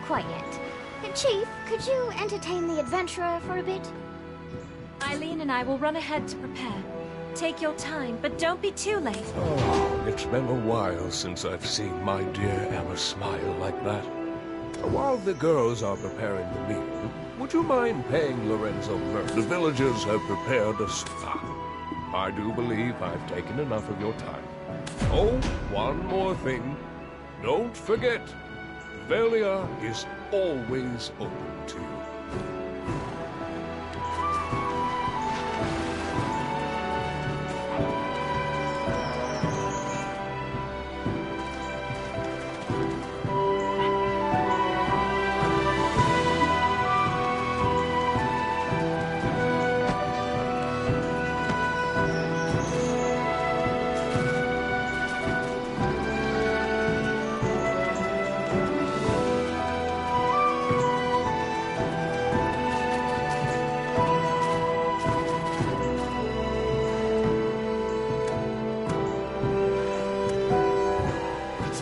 quite yet. Chief, could you entertain the adventurer for a bit? Eileen and I will run ahead to prepare. Take your time, but don't be too late. Oh, it's been a while since I've seen my dear Emma smile like that. While the girls are preparing the meal, would you mind paying Lorenzo Murphy? The villagers have prepared a stop. I do believe I've taken enough of your time. Oh, one more thing. Don't forget, Velia is always open to you.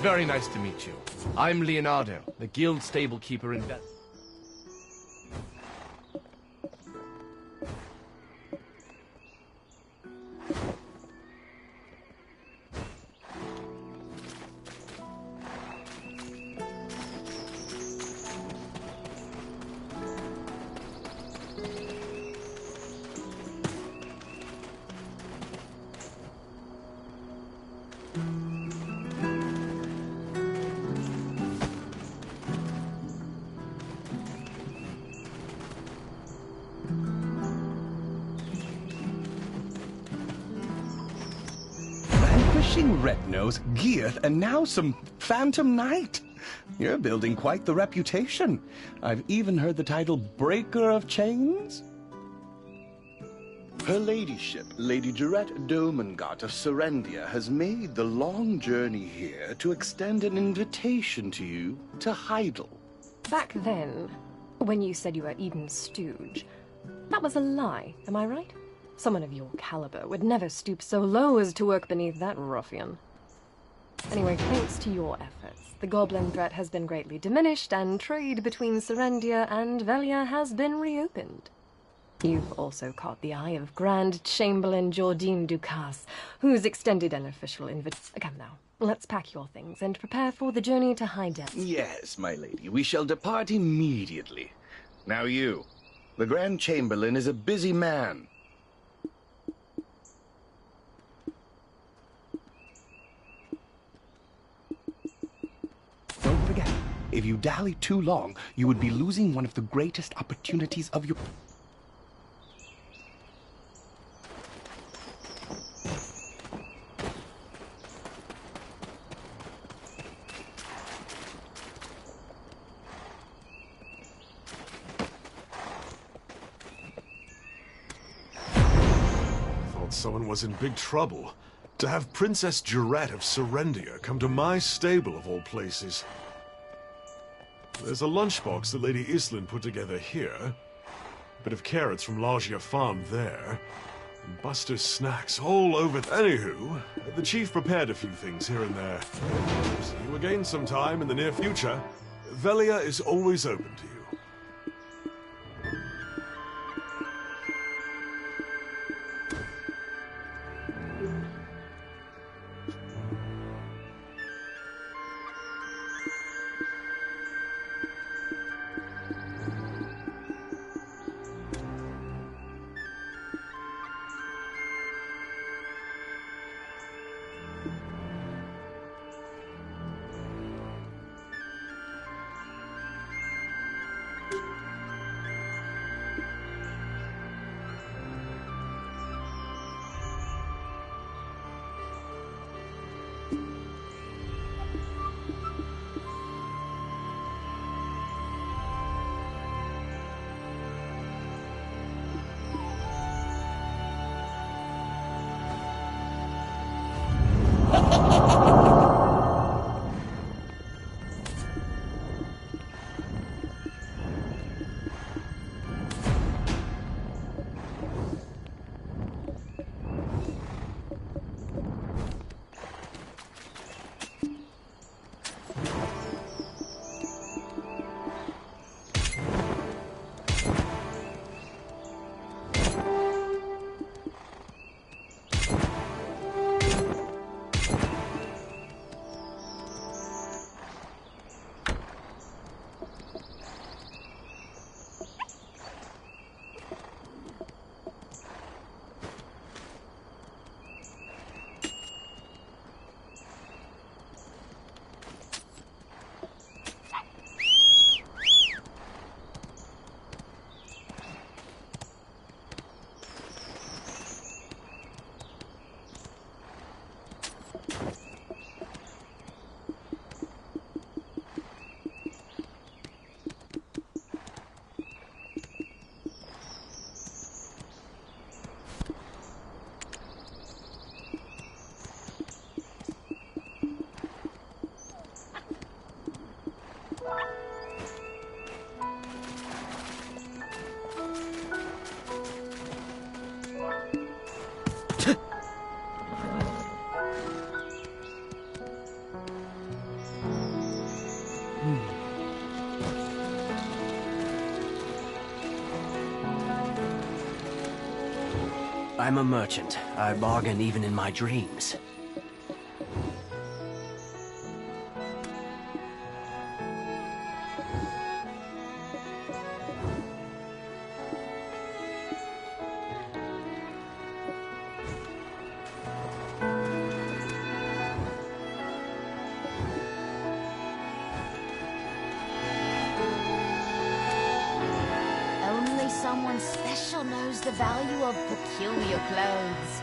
Very nice to meet you. I'm Leonardo, the guild stable keeper in... Red-Nose, Geath, and now some Phantom Knight. You're building quite the reputation. I've even heard the title Breaker of Chains. Her ladyship, Lady Jarette Domengart of Serendia, has made the long journey here to extend an invitation to you to Heidel. Back then, when you said you were Eden's stooge, that was a lie, am I right? Someone of your caliber would never stoop so low as to work beneath that ruffian. Anyway, thanks to your efforts, the goblin threat has been greatly diminished, and trade between Serendia and Velia has been reopened. You've also caught the eye of Grand Chamberlain Jordine Ducasse, who's extended an official invitation. Come now, let's pack your things and prepare for the journey to Heidel. Yes, my lady, we shall depart immediately. Now you, the Grand Chamberlain is a busy man. Don't forget, if you dally too long, you would be losing one of the greatest opportunities of your... Thought someone was in big trouble. To have Princess Jarette of Serendia come to my stable of all places. There's a lunchbox that Lady Islin put together here, a bit of carrots from Largia Farm there, and Buster's snacks all over. Anywho, the chief prepared a few things here and there. See you again sometime in the near future. Velia is always open to you. I'm a merchant. I bargain even in my dreams. Only someone special knows the value of peculiar clothes.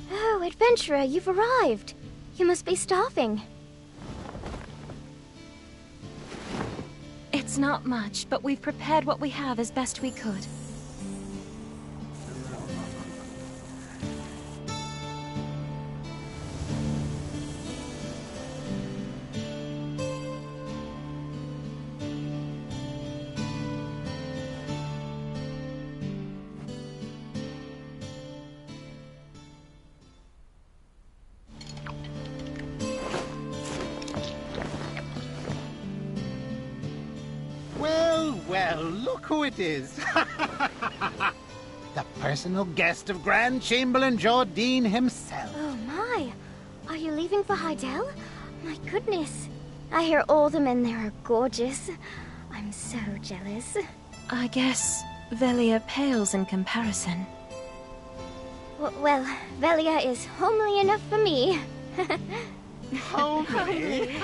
Oh, adventurer, you've arrived. You must be starving. It's not much, but we've prepared what we have as best we could. Well, well, look who it is. The personal guest of Grand Chamberlain Jardine himself. Oh my! Are you leaving for Heidel? My goodness. I hear all the men there are gorgeous. I'm so jealous. I guess Velia pales in comparison. Well, Velia is homely enough for me. Homely?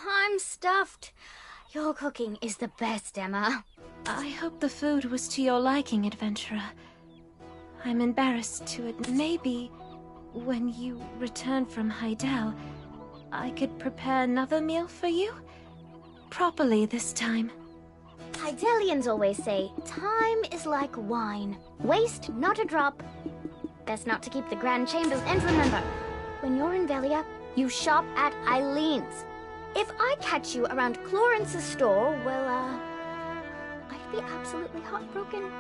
I'm stuffed. Your cooking is the best, Emma. I hope the food was to your liking, adventurer. I'm embarrassed to admit, maybe when you return from Heidel, I could prepare another meal for you? Properly this time. Heidelians always say, time is like wine. Waste not a drop. Best not to keep the Grand Chambers. And remember, when you're in Velia, you shop at Eileen's. If I catch you around Clarence's store, well, I'd be absolutely heartbroken.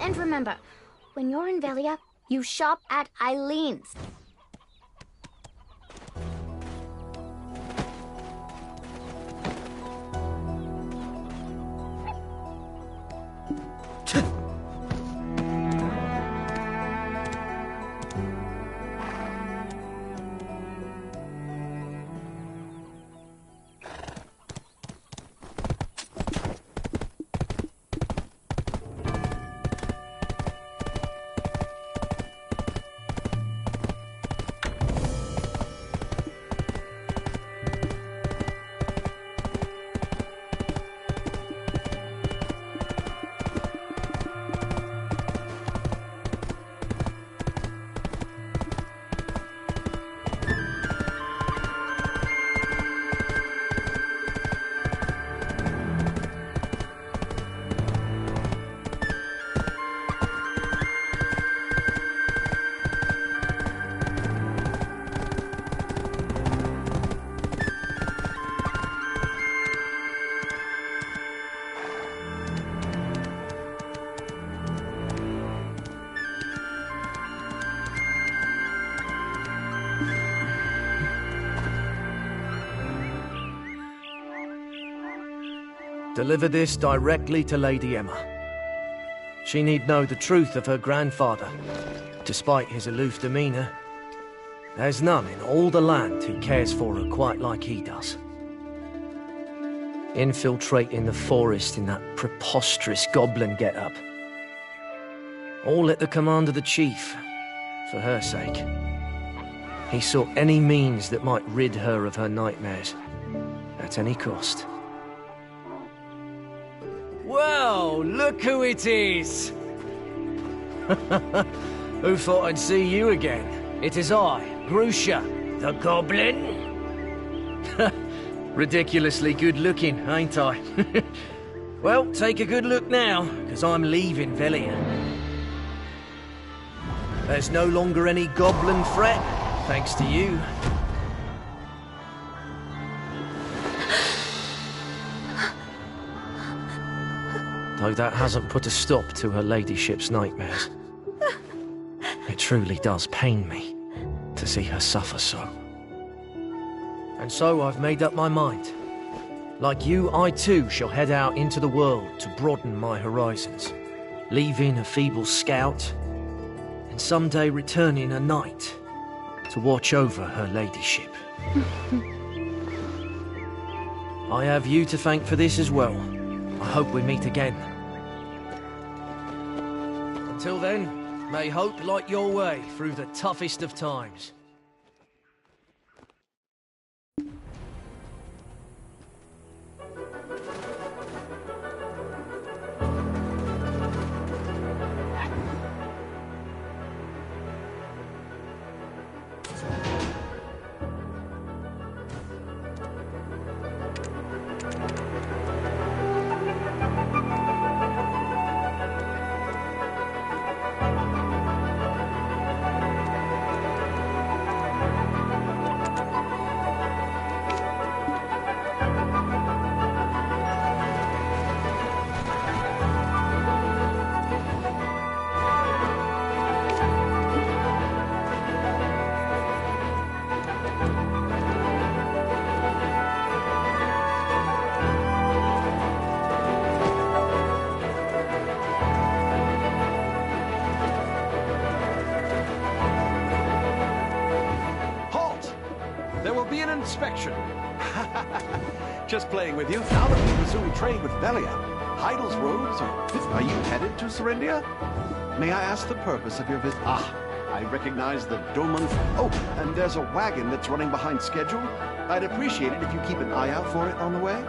And remember, when you're in Velia, you shop at Eileen's. Deliver this directly to Lady Emma. She need know the truth of her grandfather. Despite his aloof demeanor, there's none in all the land who cares for her quite like he does. Infiltrating the forest in that preposterous goblin get-up. All at the command of the chief, for her sake. He sought any means that might rid her of her nightmares, at any cost. Well, look who it is! Who thought I'd see you again? It is I, Grusha, the Goblin. Ridiculously good looking, ain't I? Well, take a good look now, because I'm leaving Velia. There's no longer any goblin threat, thanks to you. Though that hasn't put a stop to her ladyship's nightmares. It truly does pain me to see her suffer so. And so I've made up my mind. Like you, I too shall head out into the world to broaden my horizons, leaving a feeble scout, and someday returning a knight to watch over her ladyship. I have you to thank for this as well. I hope we meet again. Until then, may hope light your way through the toughest of times. Inspection. Just playing with you. Now that we resume trade with Velia, Heidel's robes, are you headed to Serendia? May I ask the purpose of your visit? Ah, I recognize the Doman. Oh, and there's a wagon that's running behind schedule. I'd appreciate it if you keep an eye out for it on the way.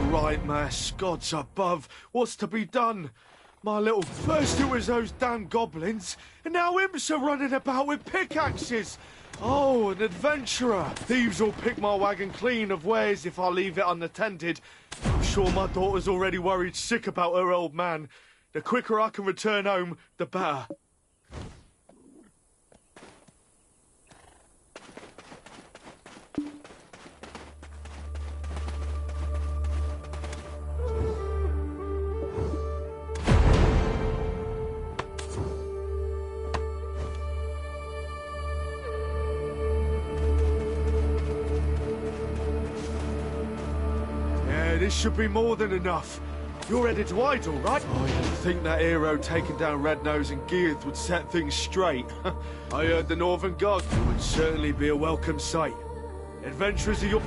right, Mass. Gods above, what's to be done? My little... First it was those damn goblins, and now imps are running about with pickaxes. Oh, an adventurer. Thieves will pick my wagon clean of wares if I leave it unattended. I'm sure my daughter's already worried sick about her old man. The quicker I can return home, the better. This should be more than enough. You're headed to Idle, right? Oh, you'd think that hero taking down Red Nose and Gearth would set things straight. I heard the Northern Guard would certainly be a welcome sight. Adventurers are your...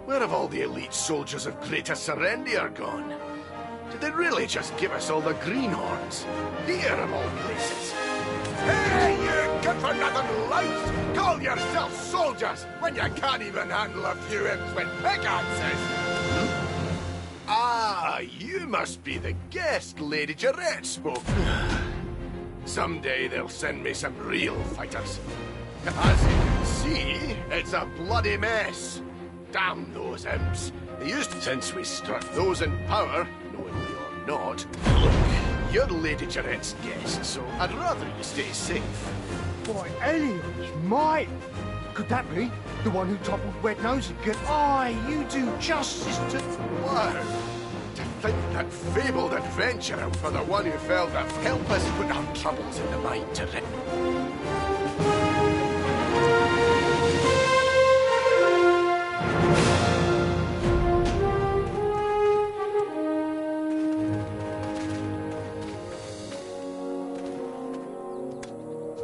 Where have all the elite soldiers of Greater Serendia gone? Did they really just give us all the greenhorns? Here of all places. Hey, you good-for-nothing louts! Call yourselves soldiers when you can't even handle a few imps with pickaxes! Ah, you must be the guest Lady Jarrett spoke. Someday they'll send me some real fighters. As you can see, it's a bloody mess. Damn those imps. They used since we struck those in power, knowingly or not. Look, you're Lady Jarrett's guest, so I'd rather you stay safe. Why, Elliot's mate! Could that be the one who toppled Red Nose and get... Aye, you do justice to... Wow! To think that fabled adventurer for the one who fell to help us put our troubles in the mind to rest.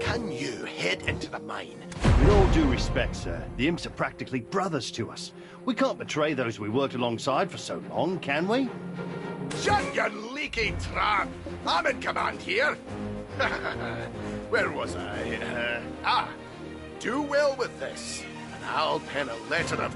Can you head into the mine? With all due respect, sir, the imps are practically brothers to us. We can't betray those we worked alongside for so long, can we? Shut your leaky trap! I'm in command here! Where was I? Do well with this, and I'll pen a letter of...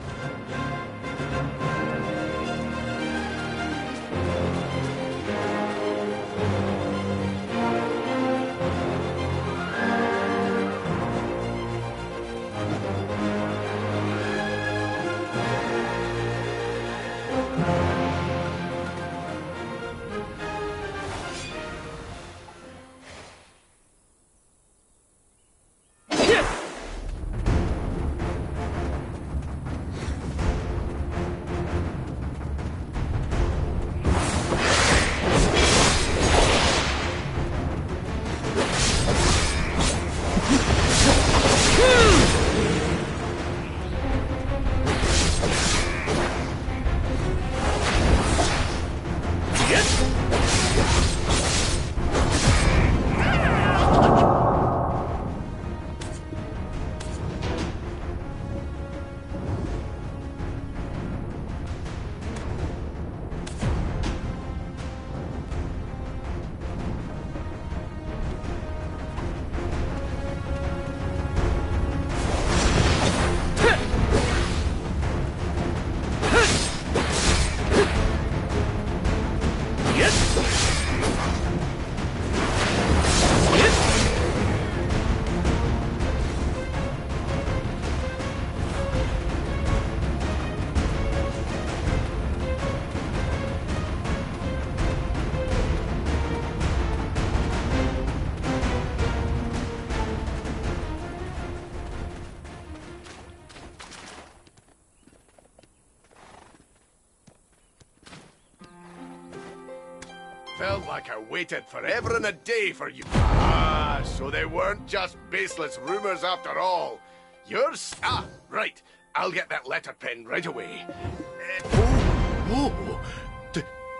Felt like I waited forever and a day for you. Ah, so they weren't just baseless rumors after all. Yours? Ah, right. I'll get that letter penned right away.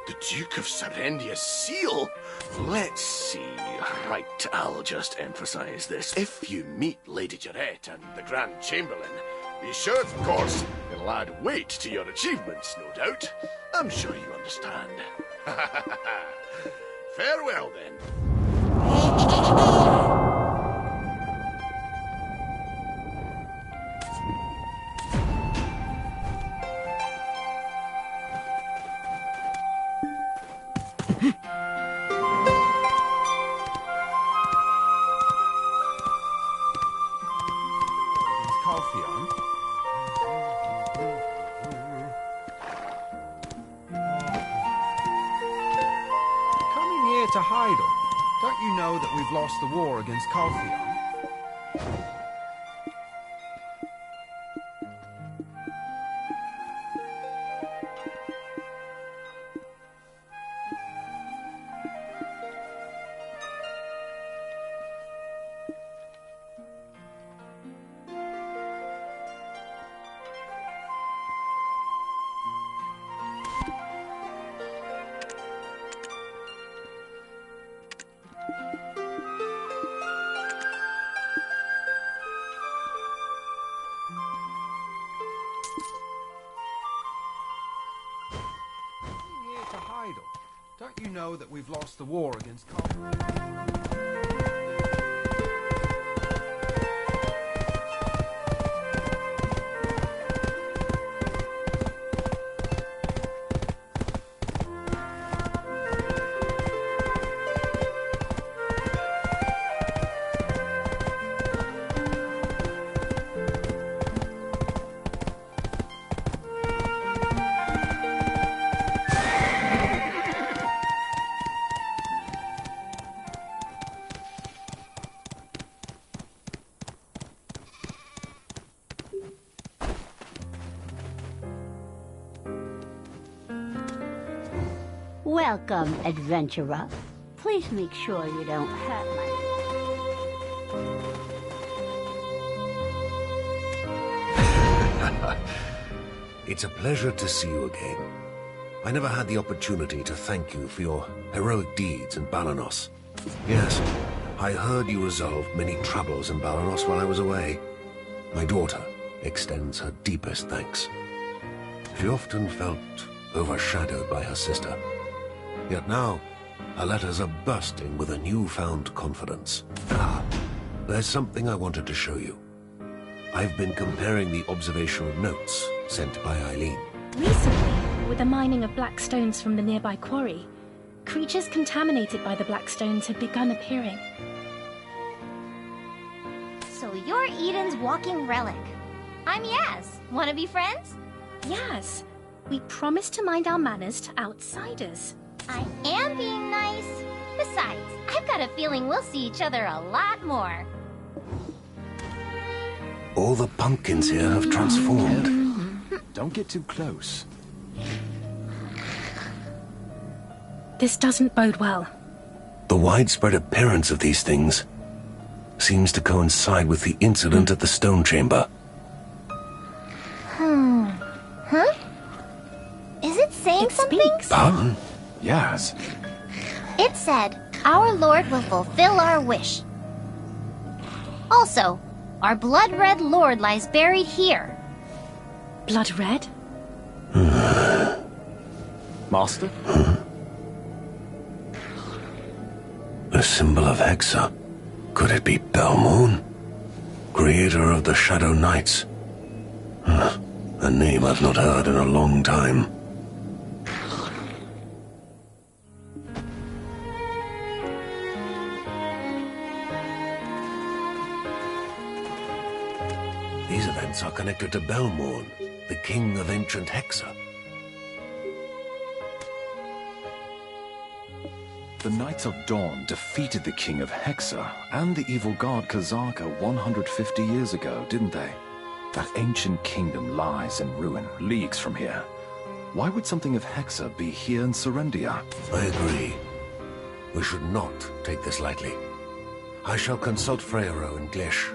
The Duke of Serendia's seal? Let's see. Right, I'll just emphasize this. If you meet Lady Jarette and the Grand Chamberlain, be sure, of course, it'll add weight to your achievements, no doubt. I'm sure you understand. Farewell, then. To Heidel. Don't you know that we've lost the war against Caltheon? Don't you know that we've lost the war against Caltheon? Welcome, adventurer. Please make sure you don't hurt my... It's a pleasure to see you again. I never had the opportunity to thank you for your heroic deeds in Balanos. Yes, I heard you resolved many troubles in Balanos while I was away. My daughter extends her deepest thanks. She often felt overshadowed by her sister. Yet now, her letters are bursting with a newfound confidence. Ah, there's something I wanted to show you. I've been comparing the observational notes sent by Eileen. Recently, with the mining of black stones from the nearby quarry, creatures contaminated by the black stones have begun appearing. So you're Eden's walking relic. I'm Yaz. Wanna be friends? Yaz, we promised to mind our manners to outsiders. I am being nice. Besides, I've got a feeling we'll see each other a lot more. All the pumpkins here have transformed. Don't get too close. This doesn't bode well. The widespread appearance of these things seems to coincide with the incident at the stone chamber. Huh? Is it saying something? Pardon? Yes. It said, "Our Lord will fulfill our wish." Also, our blood-red Lord lies buried here. Blood red? Master? A symbol of Hexa. Could it be Belmoon? Creator of the Shadow Knights. A name I've not heard in a long time. These events are connected to Belmorn, the king of ancient Hexa. The Knights of Dawn defeated the king of Hexa and the evil god Kazaka 150 years ago, didn't they? That ancient kingdom lies in ruin, leagues from here. Why would something of Hexa be here in Serendia? I agree. We should not take this lightly. I shall consult Freyro and Glish.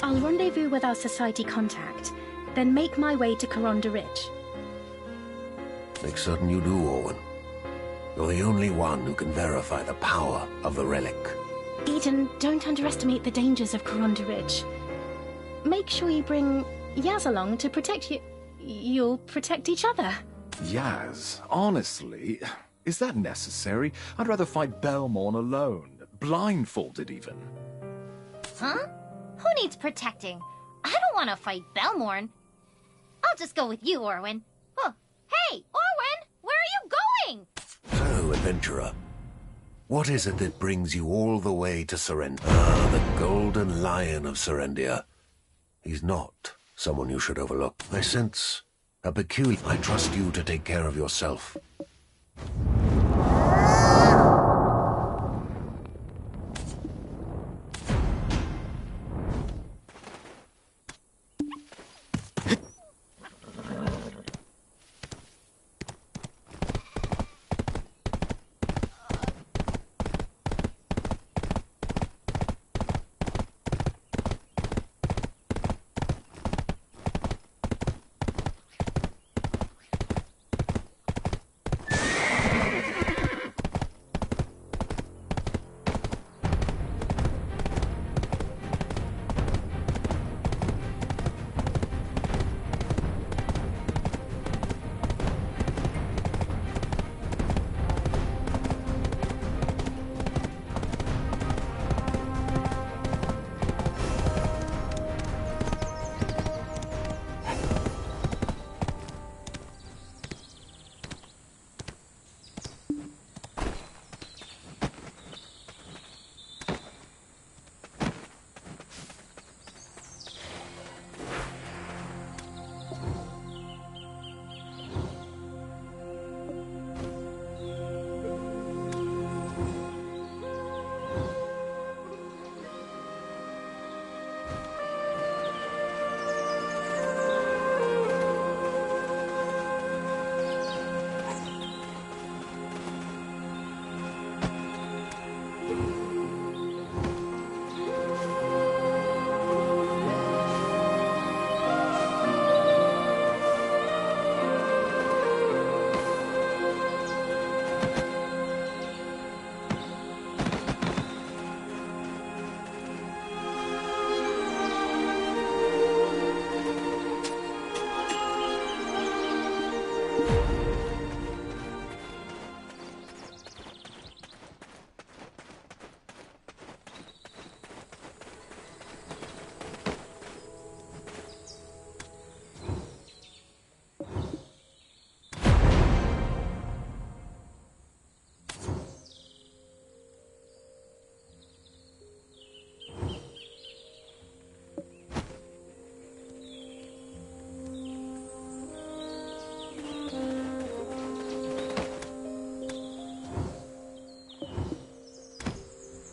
I'll rendezvous with our society contact, then make my way to Coronda Ridge. Make certain you do, Owen. You're the only one who can verify the power of the relic. Eden, don't underestimate the dangers of Coronda Ridge. Make sure you bring Yaz along to protect you. You'll protect each other. Yaz, honestly, is that necessary? I'd rather fight Belmorn alone, blindfolded even. Huh? Who needs protecting? I don't want to fight Belmorn. I'll just go with you, Orwin. Oh, hey, Orwin! Where are you going? So, adventurer, what is it that brings you all the way to Serendia? Ah, the Golden Lion of Serendia. He's not someone you should overlook. I sense a peculiar... I trust you to take care of yourself.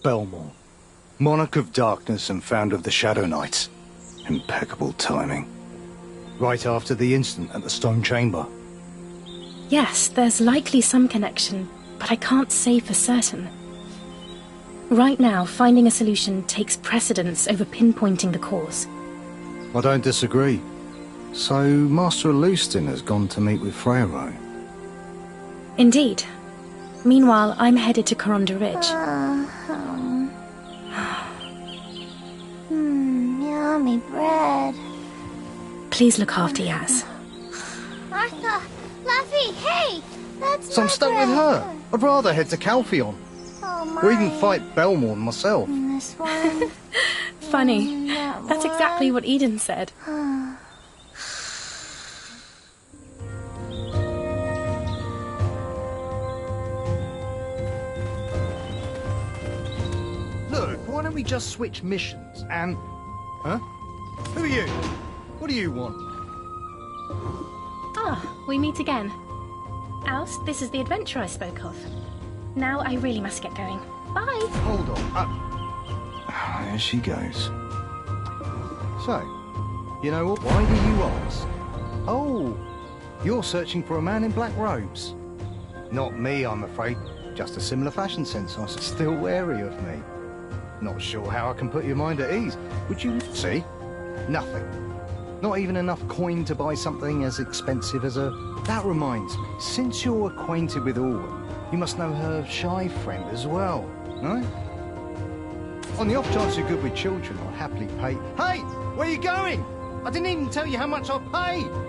Belmorn, Monarch of Darkness and founder of the Shadow Knights. Impeccable timing. Right after the incident at the Stone Chamber. Yes, there's likely some connection, but I can't say for certain. Right now, finding a solution takes precedence over pinpointing the cause. I don't disagree. So, Master Alustin has gone to meet with Freyro. Indeed. Meanwhile, I'm headed to Coronda Ridge. Yummy bread. Please look after Yaz. Arthur, Laffy, hey! That's So I'm my stuck with bread. her. I'd rather head to Calpheon. Oh, my. Or even fight Belmorn myself. This one. Funny. That's exactly what Eden said. Look, why don't we just switch missions and... Huh? Who are you? What do you want? Ah, we meet again. Alst, this is the adventure I spoke of. Now I really must get going. Bye! Hold on. There she goes. So, you know what? Why do you ask? Oh, you're searching for a man in black robes. Not me, I'm afraid. Just a similar fashion sense, I still wary of me. Not sure how I can put your mind at ease. Would you see? Nothing. Not even enough coin to buy something as expensive as a... That reminds me, since you're acquainted with Orwin, you must know her shy friend as well, no? On the off chance you're good with children, I'll happily pay... Hey! Where are you going? I didn't even tell you how much I paid!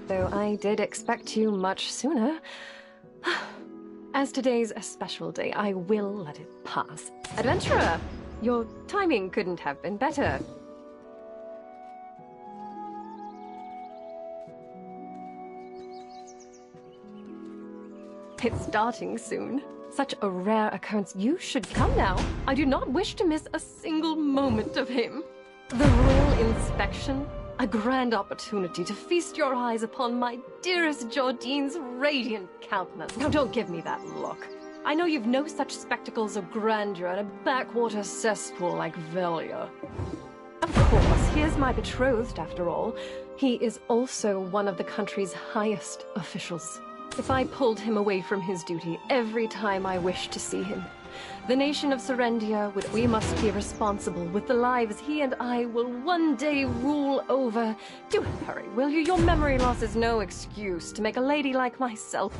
Though I did expect you much sooner. As today's a special day, I will let it pass. Adventurer, your timing couldn't have been better. It's starting soon. Such a rare occurrence. You should come now. I do not wish to miss a single moment of him. The royal inspection? A grand opportunity to feast your eyes upon my dearest Jordine's radiant countenance. Now don't give me that look. I know you've no such spectacles of grandeur in a backwater cesspool like Velia. Of course, he is my betrothed after all. He is also one of the country's highest officials. If I pulled him away from his duty every time I wished to see him, the nation of Serendia we must be responsible with the lives he and I will one day rule over. Do hurry, will you? Your memory loss is no excuse to make a lady like myself.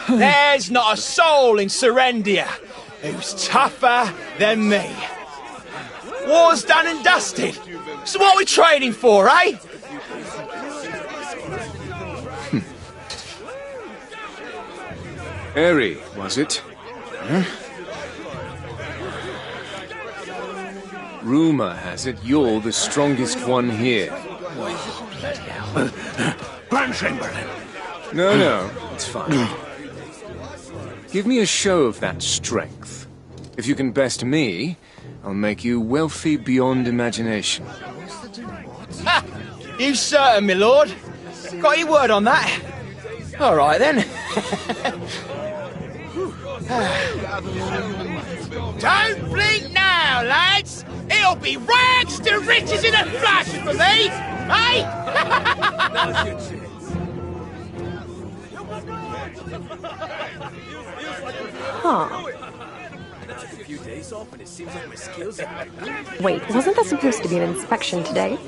There's not a soul in Serendia who's tougher than me. War's done and dusted. So what are we trading for, eh? Eri, was it? Huh? Rumor has it you're the strongest one here. Grand Chamberlain. No, it's fine. Give me a show of that strength. If you can best me, I'll make you wealthy beyond imagination. Ha! You certain, my lord? Got your word on that? All right, then. Don't blink now, lads! It'll be rags to riches in a flash for me, eh? Huh. Wait, wasn't there supposed to be an inspection today?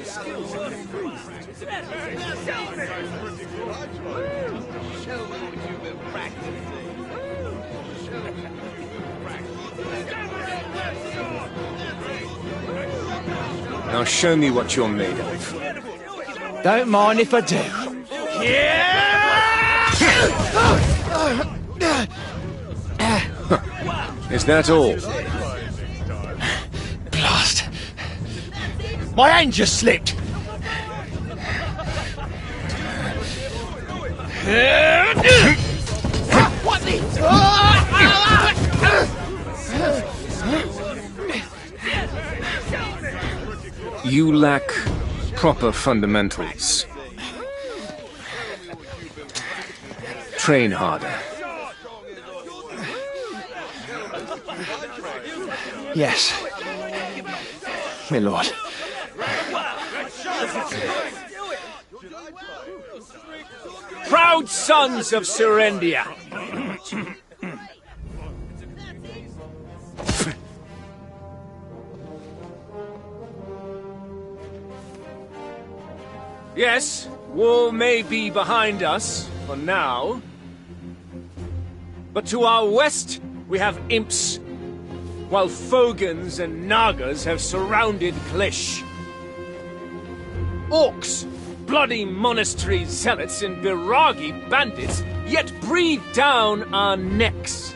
Now show me what you're made of. Don't mind if I do. Is that all? Blast! My hand just slipped. What the? You lack proper fundamentals. Train harder. Yes, my lord. Proud sons of Serendia. Yes, war may be behind us, for now. But to our west, we have imps, while Fogans and Nagas have surrounded Klish. Orcs, bloody monastery zealots and Viragi bandits yet breathe down our necks.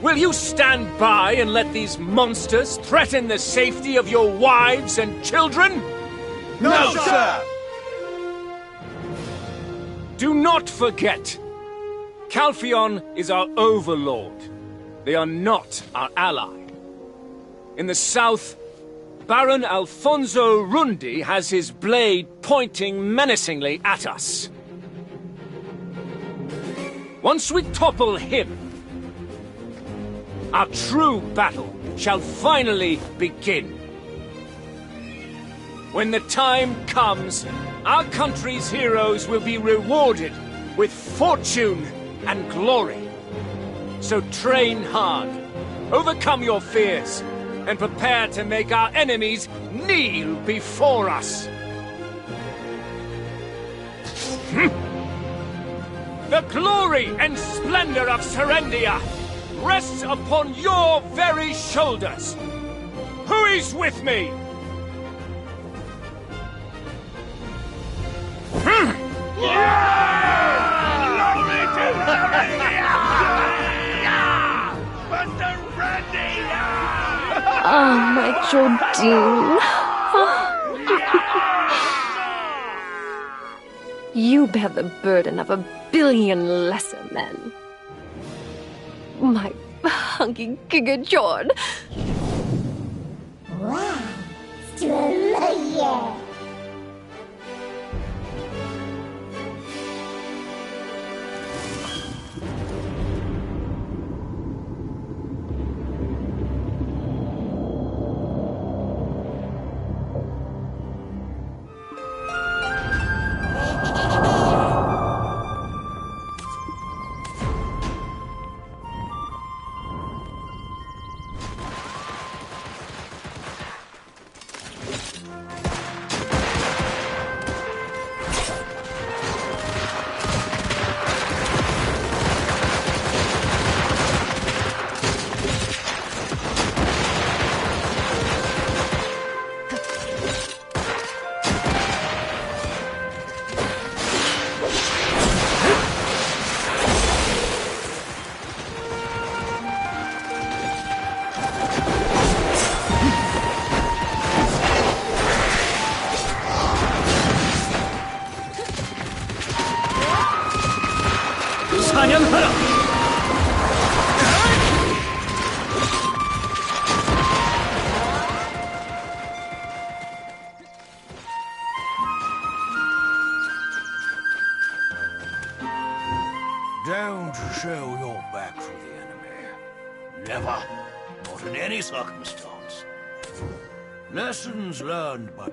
Will you stand by and let these monsters threaten the safety of your wives and children? No, sir! Do not forget, Calpheon is our overlord. They are not our ally. In the south, Baron Alfonso Rundi has his blade pointing menacingly at us. Once we topple him, our true battle shall finally begin. When the time comes, our country's heroes will be rewarded with fortune and glory. So train hard, overcome your fears, and prepare to make our enemies kneel before us. The glory and splendor of Serendia rests upon your very shoulders. Who is with me? Oh, my Jordine. You bear the burden of 1 billion lesser men. My hunky Giga Jord. Wow, yeah. Never. Not in any circumstance. Lessons learned, but...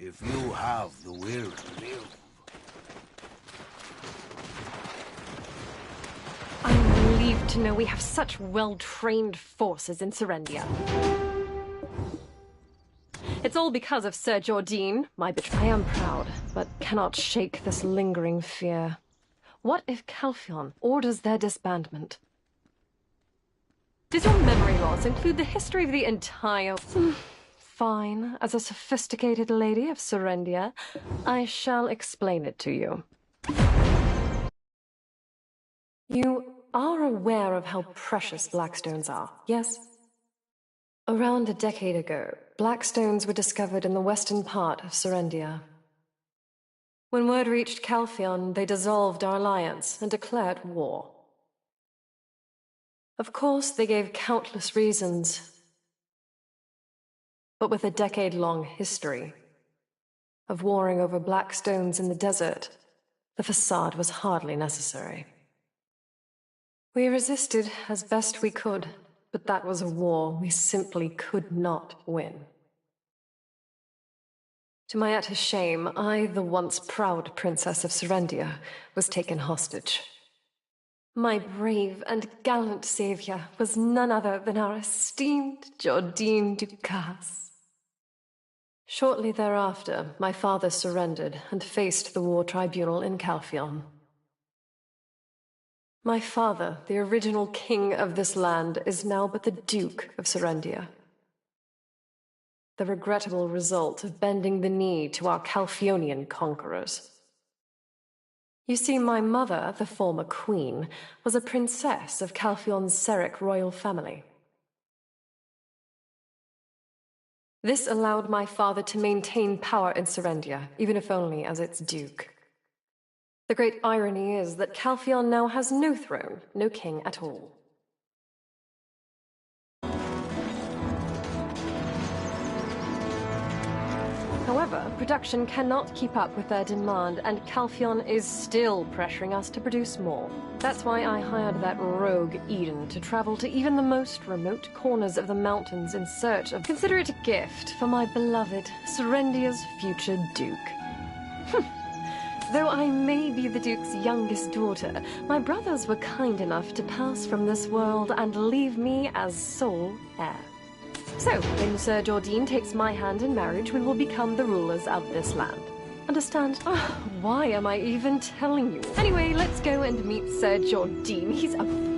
If you have the will to live. I'm relieved to know we have such well-trained forces in Serendia. It's all because of Sir Jordine, my betrayer. I am proud, but cannot shake this lingering fear. What if Calphion orders their disbandment? Does your memory loss include the history of the entire... Fine. As a sophisticated lady of Serendia, I shall explain it to you. You are aware of how precious blackstones are, yes? Around a decade ago, blackstones were discovered in the western part of Serendia. When word reached Calphion, they dissolved our alliance and declared war. Of course, they gave countless reasons, but with a decade-long history of warring over black stones in the desert, the facade was hardly necessary. We resisted as best we could, but that was a war we simply could not win. To my utter shame, I, the once proud princess of Serendia, was taken hostage. My brave and gallant savior was none other than our esteemed Jordine Ducasse. Shortly thereafter, my father surrendered and faced the war tribunal in Calphion. My father, the original king of this land, is now but the Duke of Serendia. The regrettable result of bending the knee to our Calphionian conquerors. You see, my mother, the former queen, was a princess of Calphion's Seric royal family. This allowed my father to maintain power in Serendia, even if only as its duke. The great irony is that Calphion now has no throne, no king at all. However, production cannot keep up with their demand, and Calphion is still pressuring us to produce more. That's why I hired that rogue Eden to travel to even the most remote corners of the mountains in search of... Consider it a gift for my beloved Serendia's future Duke. Though I may be the Duke's youngest daughter, my brothers were kind enough to pass from this world and leave me as sole heir. So, when Sir Jordine takes my hand in marriage, we will become the rulers of this land. Understand? Why am I even telling you? Anyway, let's go and meet Sir Jordine. He's a...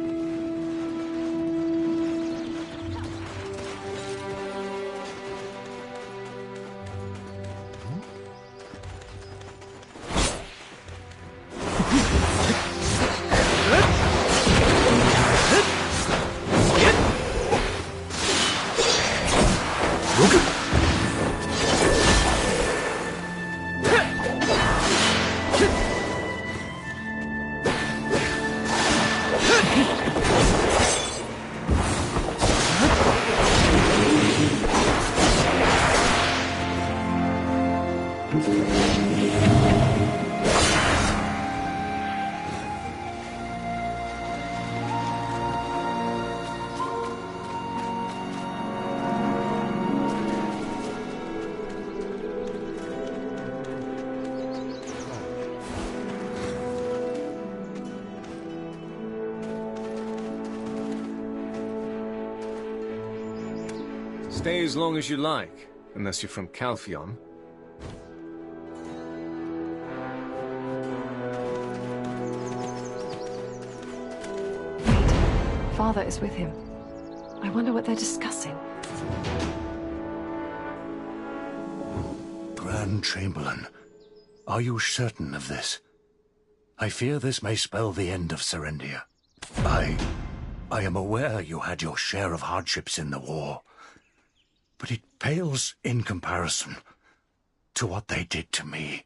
Stay as long as you like, unless you're from Calphion. father is with him. I wonder what they're discussing. Grand Chamberlain, are you certain of this? I fear this may spell the end of Serendia. I am aware you had your share of hardships in the war, but it pales in comparison to what they did to me.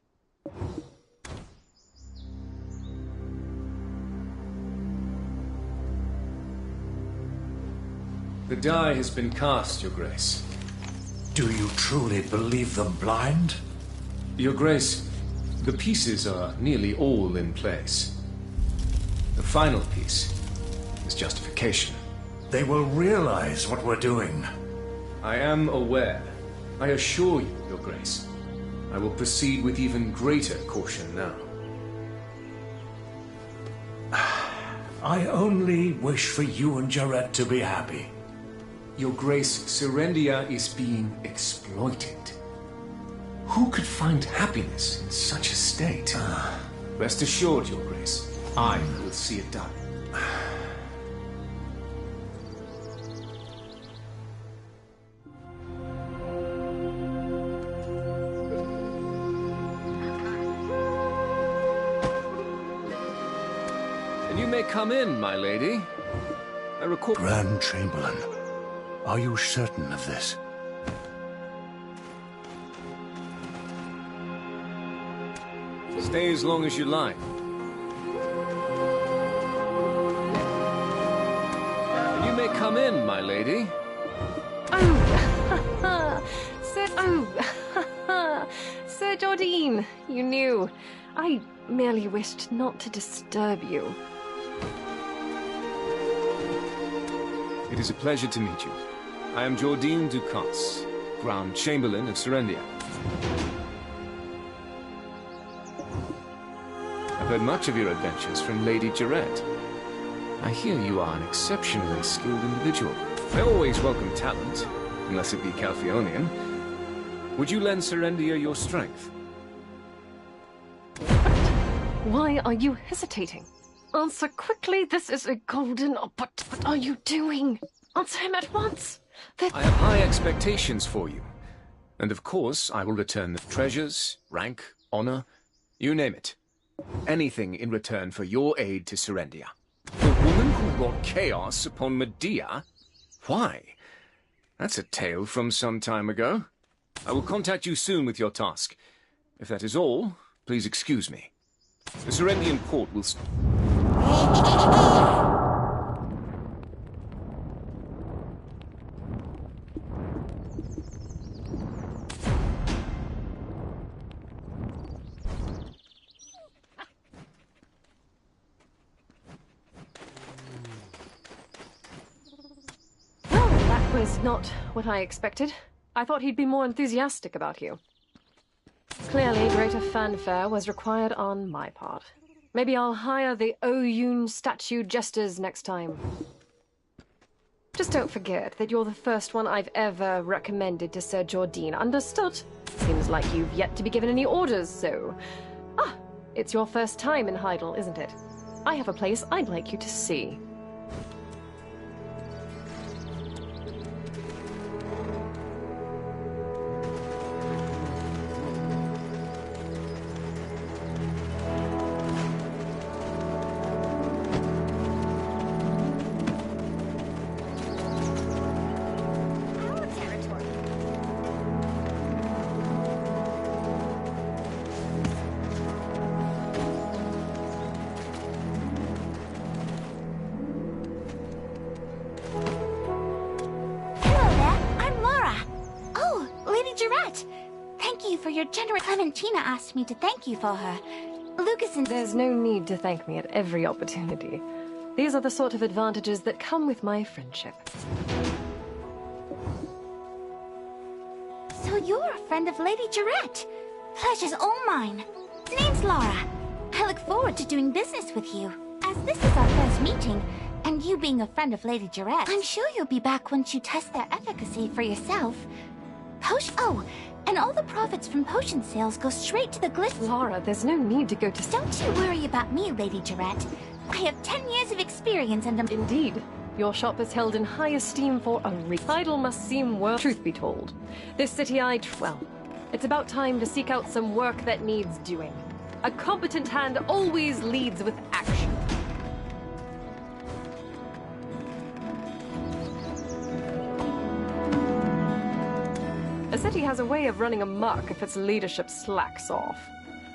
The die has been cast, Your Grace. Do you truly believe them blind? Your Grace, the pieces are nearly all in place. The final piece is justification. They will realize what we're doing. I am aware. I assure you, Your Grace. I will proceed with even greater caution now. I only wish for you and Jarrett to be happy. Your Grace, Serendia is being exploited. Who could find happiness in such a state? Rest assured, Your Grace, I will see it done. And you may come in, my lady. I recall... Grand Chamberlain, are you certain of this? Stay as long as you like. And you may come in, my lady. Oh! Sir Jordine, you knew. I merely wished not to disturb you. It is a pleasure to meet you. I am Jordine Ducasse, Grand Chamberlain of Serendia. I've heard much of your adventures from Lady Jarrett. I hear you are an exceptionally skilled individual. I always welcome talent, unless it be Calphionian. Would you lend Serendia your strength? Why are you hesitating? Answer quickly, this is a golden... What are you doing? Answer him at once! I have high expectations for you. And of course, I will return the treasures, rank, honor, you name it. Anything in return for your aid to Serendia. The woman who wrought chaos upon Medea? Why? That's a tale from some time ago. I will contact you soon with your task. If that is all, please excuse me. The Serendian court will... Was not what I expected. I thought he'd be more enthusiastic about you. Clearly, greater fanfare was required on my part. Maybe I'll hire the Oyun statue jesters next time. Just don't forget that you're the first one I've ever recommended to Sir Jordine, understood? Seems like you've yet to be given any orders, so... it's your first time in Heidel, isn't it? I have a place I'd like you to see. Clementina asked me to thank you for her. Lucas and... There's no need to thank me at every opportunity. These are the sort of advantages that come with my friendship. So you're a friend of Lady Jarrett. Pleasure's all mine. Name's Laura. I look forward to doing business with you. As this is our first meeting, and you being a friend of Lady Jarrett, I'm sure you'll be back once you test their efficacy for yourself. And all the profits from potion sales go straight to the Laura, there's no need to go to... Don't you worry about me, Lady Jarrett. I have 10 years of experience and... Indeed. Your shop is held in high esteem for a idol must seem well. Truth be told, this city well, it's about time to seek out some work that needs doing. A competent hand always leads with action. A city has a way of running amok if its leadership slacks off.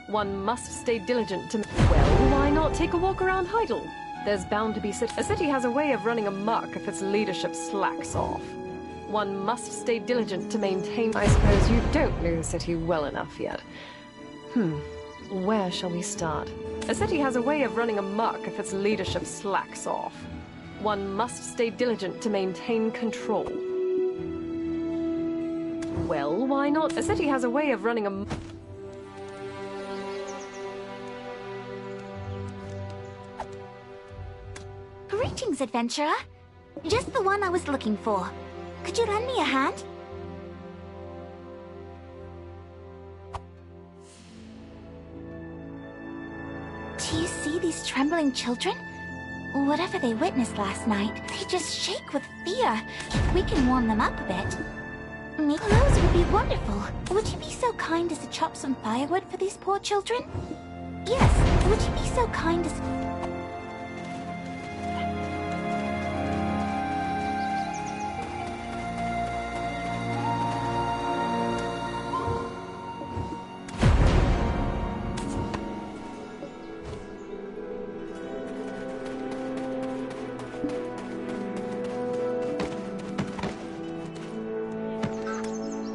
One must stay diligent to... Well, why not take a walk around Heidel? There's bound to be... A city has a way of running amok if its leadership slacks off. One must stay diligent to maintain... I suppose you don't know the city well enough yet. Where shall we start? A city has a way of running amok if its leadership slacks off. One must stay diligent to maintain control. Well, why not? A city has a way of running amok... Greetings, adventurer. Just the one I was looking for. Could you lend me a hand? Do you see these trembling children? Whatever they witnessed last night, they just shake with fear. If we can warm them up a bit. Those would be wonderful. Would you be so kind as to chop some firewood for these poor children? Yes, would you be so kind as...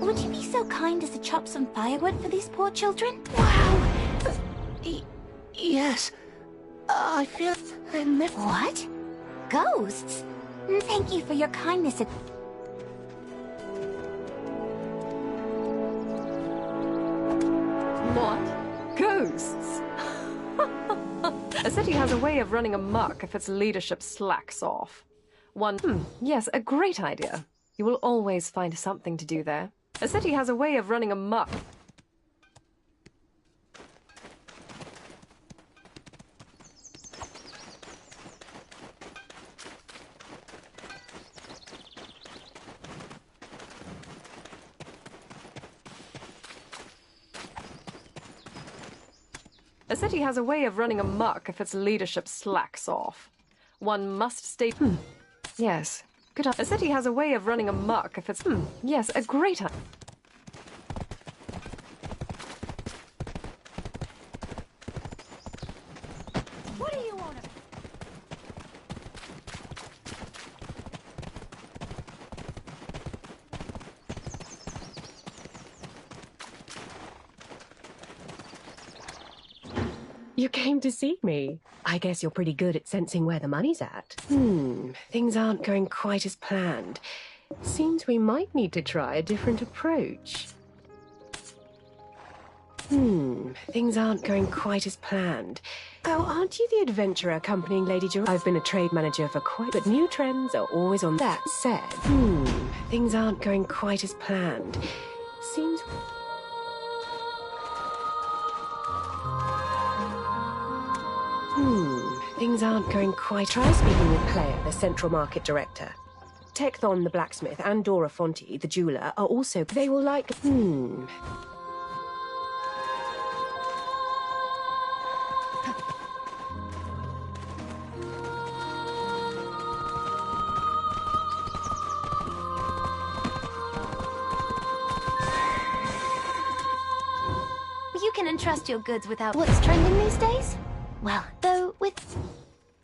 Would you be so kind as to chop some firewood for these poor children? Wow! Yes. I feel... What? Ghosts? Thank you for your kindness. What? Ghosts? A city has a way of running amok if its leadership slacks off. Yes, a great idea. You will always find something to do there. A city has a way of running amok. A city has a way of running amok if its leadership slacks off. One must stay... Yes. Good. A city has a way of running amok if it's... Yes, a great... What do you want? You came to see me. I guess you're pretty good at sensing where the money's at. Things aren't going quite as planned. Seems we might need to try a different approach. Things aren't going quite as planned. Oh, aren't you the adventurer accompanying Lady Gerard? I've been a trade manager for quite... But new trends are always on. That said, things aren't going quite as planned. Seems... Things aren't going quite... Try speaking with Player, the Central Market Director. Tekthon, the blacksmith, and Dora Fonti, the jeweler, are also... They will like... You can entrust your goods without... What's trending these days? Well, though, with...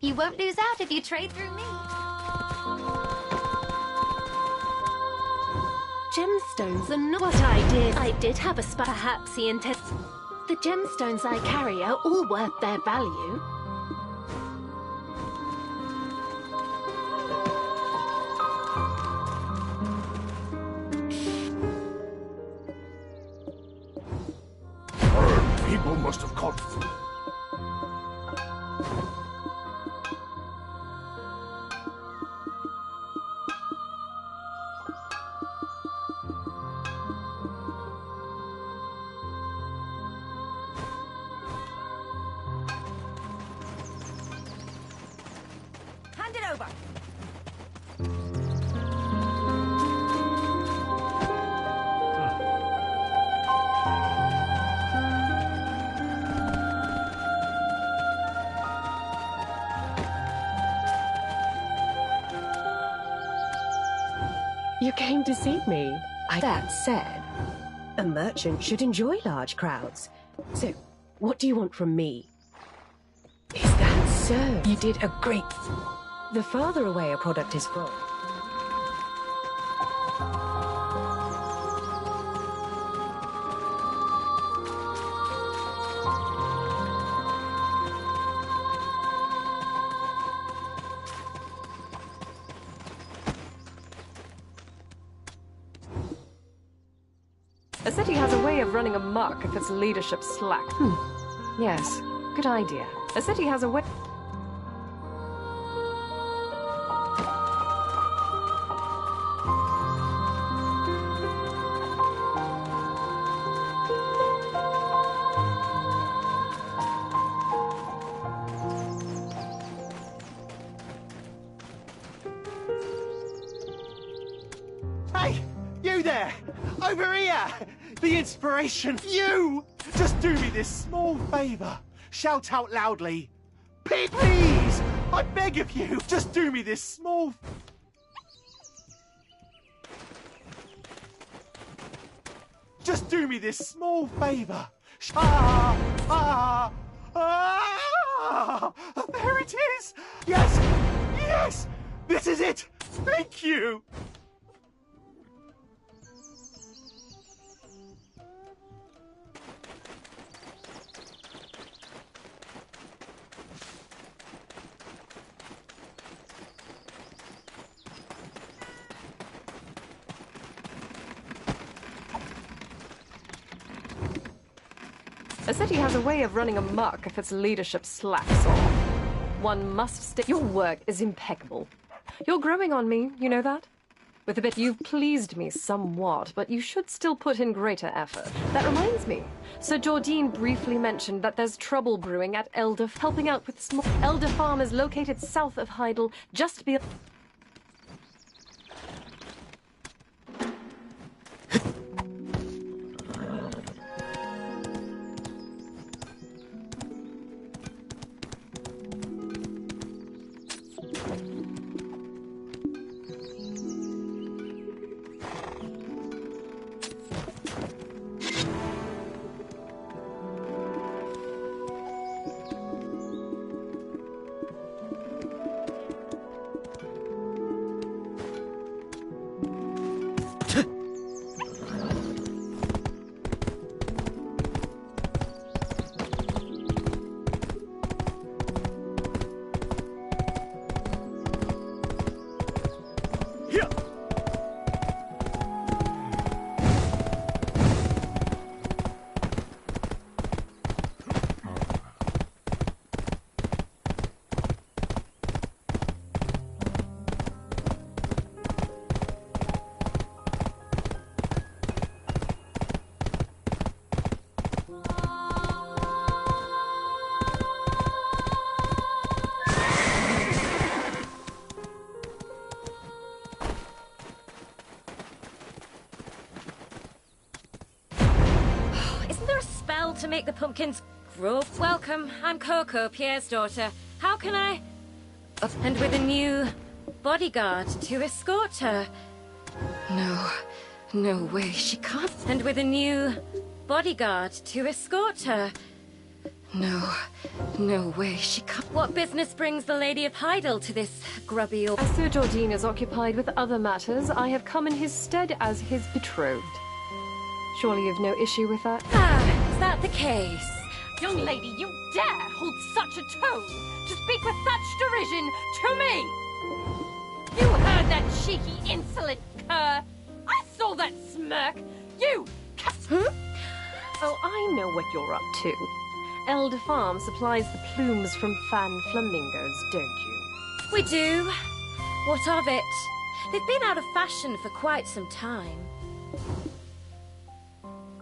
You won't lose out if you trade through me. Gemstones are not what I did. I did have a spot. Perhaps he intended... The gemstones I carry are all worth their value. People must have caught... Hand it over. You came to see me. That said, a merchant should enjoy large crowds. So, what do you want from me? Is that so? You did a great... The farther away a product is from... A city has a way of running amok if its leadership slacks. Yes, good idea. A city has a way... Hey, you there! Over here! The inspiration! You! Just do me this small favour. Shout out loudly. Please! I beg of you! Just do me this small... Just do me this small favour. There it is! Yes! Yes! This is it! Thank you! A city has a way of running amok if its leadership slacks off. One must stay... Your work is impeccable. You're growing on me, you know that? With a bit, you've pleased me somewhat, but you should still put in greater effort. That reminds me. Sir Jordine briefly mentioned that there's trouble brewing at Elder, helping out with small... Elder Farm is located south of Heidel, just beyond... To make the pumpkins grow. Welcome, I'm Coco, Pierre's daughter. How can I... And with a new bodyguard to escort her. No way, she can't. And with a new bodyguard to escort her. No way, she can't. What business brings the Lady of Heidel to this grubby old... As Sir Jordine is occupied with other matters, I have come in his stead as his betrothed. Surely you've no issue with that? Is that the case? Young lady, you dare hold such a tone to speak with such derision to me! You heard that cheeky, insolent cur! I saw that smirk! You... Oh, I know what you're up to. Elder Farm supplies the plumes from fan flamingos, don't you? We do. What of it? They've been out of fashion for quite some time.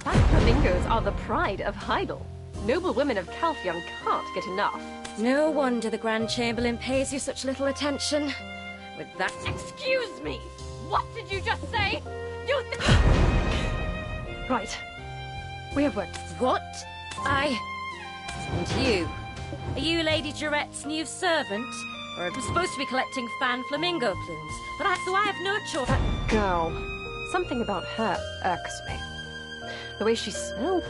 Fan flamingos are the pride of Heidel. Noble women of Calphion can't get enough. No wonder the Grand Chamberlain pays you such little attention. with that. Excuse me! What did you just say? You Right. We have work. What? And you? Are you Lady Durette's new servant? Or I'm supposed to be collecting fan flamingo plumes, but so I have no choice. That girl. Something about her irks me. The way she smells.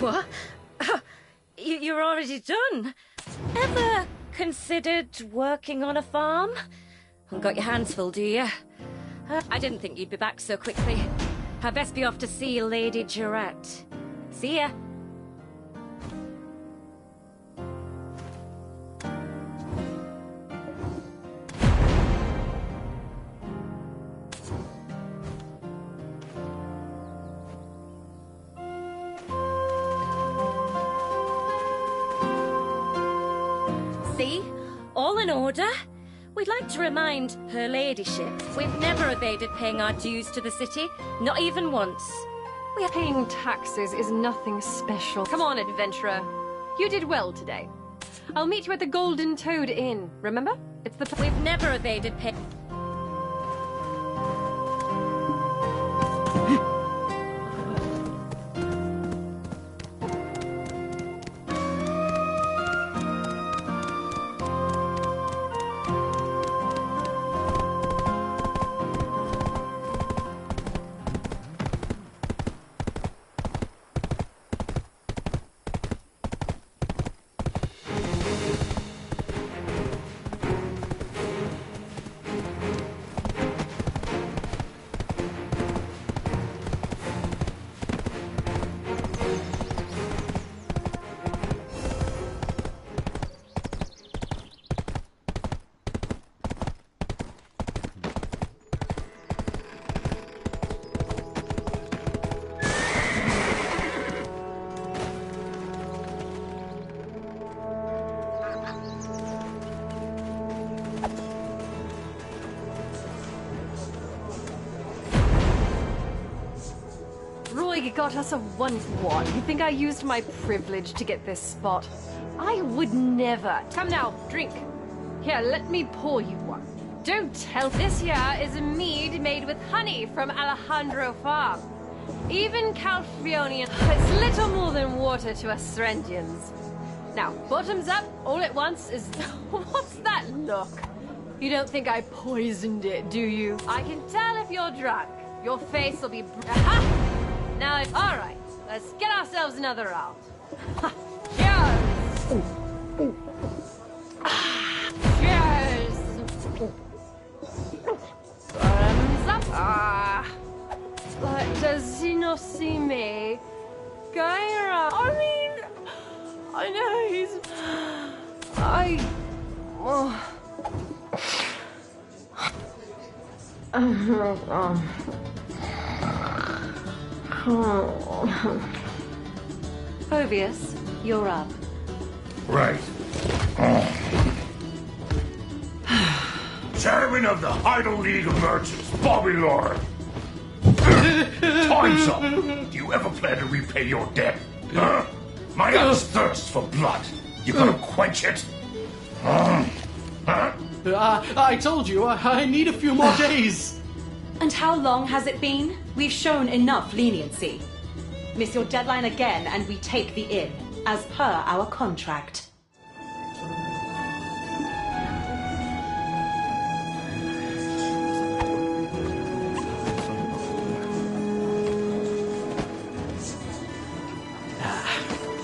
What? You're already done? Ever considered working on a farm? Got your hands full, do you? I didn't think you'd be back so quickly. I'd best be off to see Lady Durette. See ya. See? All in order. We'd like to remind Her Ladyship we've never evaded paying our dues to the city, not even once. Paying taxes is nothing special. Come on, adventurer. You did well today. I'll meet you at the Golden Toad Inn, remember? It's the... We've never evaded pay... Roy got us a one. What? You think I used my privilege to get this spot? I would never. Come now, drink. Here, let me pour you one. Don't tell. This here is a mead made with honey from Alejandro Farm. Even Calphrionian. It's little more than water to us Threndians. Now, bottoms up, all at once is... What's that look? You don't think I poisoned it, do you? I can tell if you're drunk. Your face will be... Aha! Now, all right, let's get ourselves another round. Cheers! Cheers! Bottoms up. But does he not see me going around? I mean, I know he's... Phovius, you're up. Right. Chairman of the Heidel League of Merchants, Bobby Lord. Time's up. Do you ever plan to repay your debt? Huh? My eyes thirst for blood. You gonna quench it? Huh? I told you, I need a few more days. And how long has it been? We've shown enough leniency. Miss your deadline again and we take the inn, as per our contract.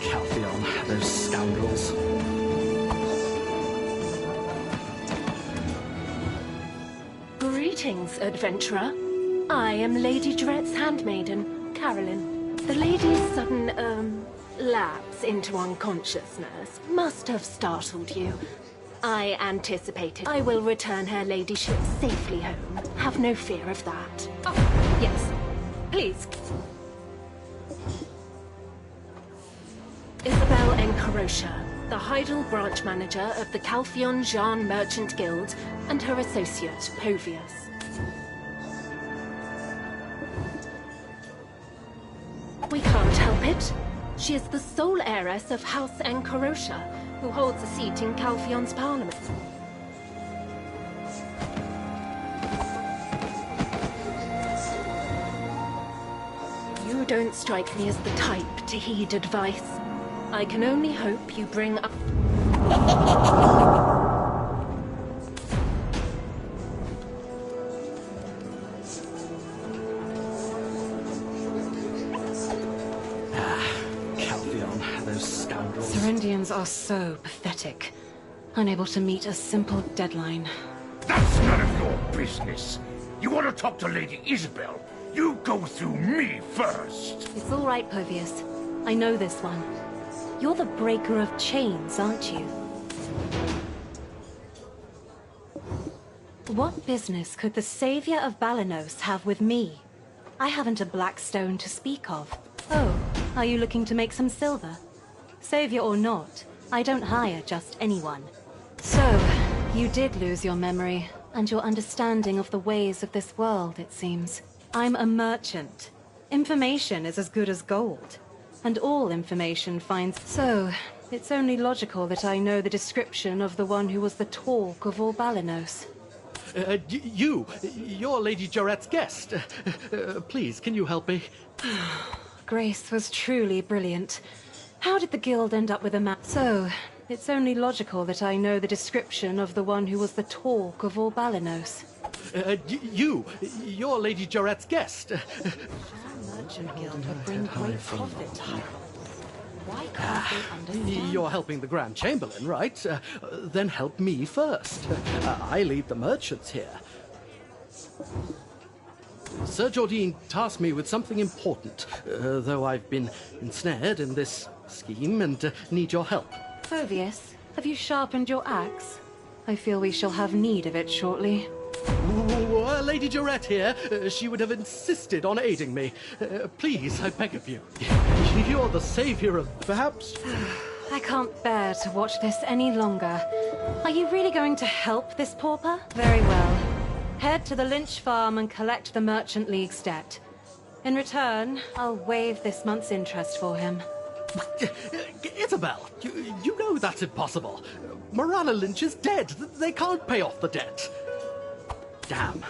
Calpheon, those scoundrels. Greetings, adventurer. I am Lady Dret's handmaiden, Carolyn. The lady's sudden, lapse into unconsciousness must have startled you. I anticipated I will return her ladyship safely home. Have no fear of that. Oh, yes. Please. Isabel Encarosha, the Heidel branch manager of the Calpheon Jean Merchant Guild, and her associate, Phovius. We can't help it. She is the sole heiress of House Encarosha, who holds a seat in Calpheon's parliament. You don't strike me as the type to heed advice. I can only hope you bring up... Calpheon, those scoundrels. Serendians are so pathetic. Unable to meet a simple deadline. That's none of your business. You want to talk to Lady Isabel? You go through me first. It's all right, Phovius. I know this one. You're the breaker of chains, aren't you? What business could the savior of Balanos have with me? I haven't a black stone to speak of. Oh, are you looking to make some silver? Savior or not, I don't hire just anyone. So, you did lose your memory, and your understanding of the ways of this world, it seems. I'm a merchant. Information is as good as gold. And all information finds... So, it's only logical that I know the description of the one who was the talk of all Balanos. You're Lady Jarrett's guest. Please, can you help me? Grace was truly brilliant. How did the guild end up with a map? So, it's only logical that I know the description of the one who was the talk of all Balanos. You're Lady Jarrett's guest. Merchant Guild would bring great profit to Hyde. Why can't they understand? You're helping the Grand Chamberlain, right? Then help me first. I lead the merchants here. Sir Jordine tasked me with something important, though I've been ensnared in this scheme and need your help. Phovius, have you sharpened your axe? I feel we shall have need of it shortly. Lady Jarrett here. She would have insisted on aiding me. Please, I beg of you. You're the savior of perhaps... I can't bear to watch this any longer. Are you really going to help this pauper? Very well. Head to the Lynch farm and collect the Merchant League's debt. In return, I'll waive this month's interest for him. Isabel, you know that's impossible. Marana Lynch is dead. They can't pay off the debt. Damn.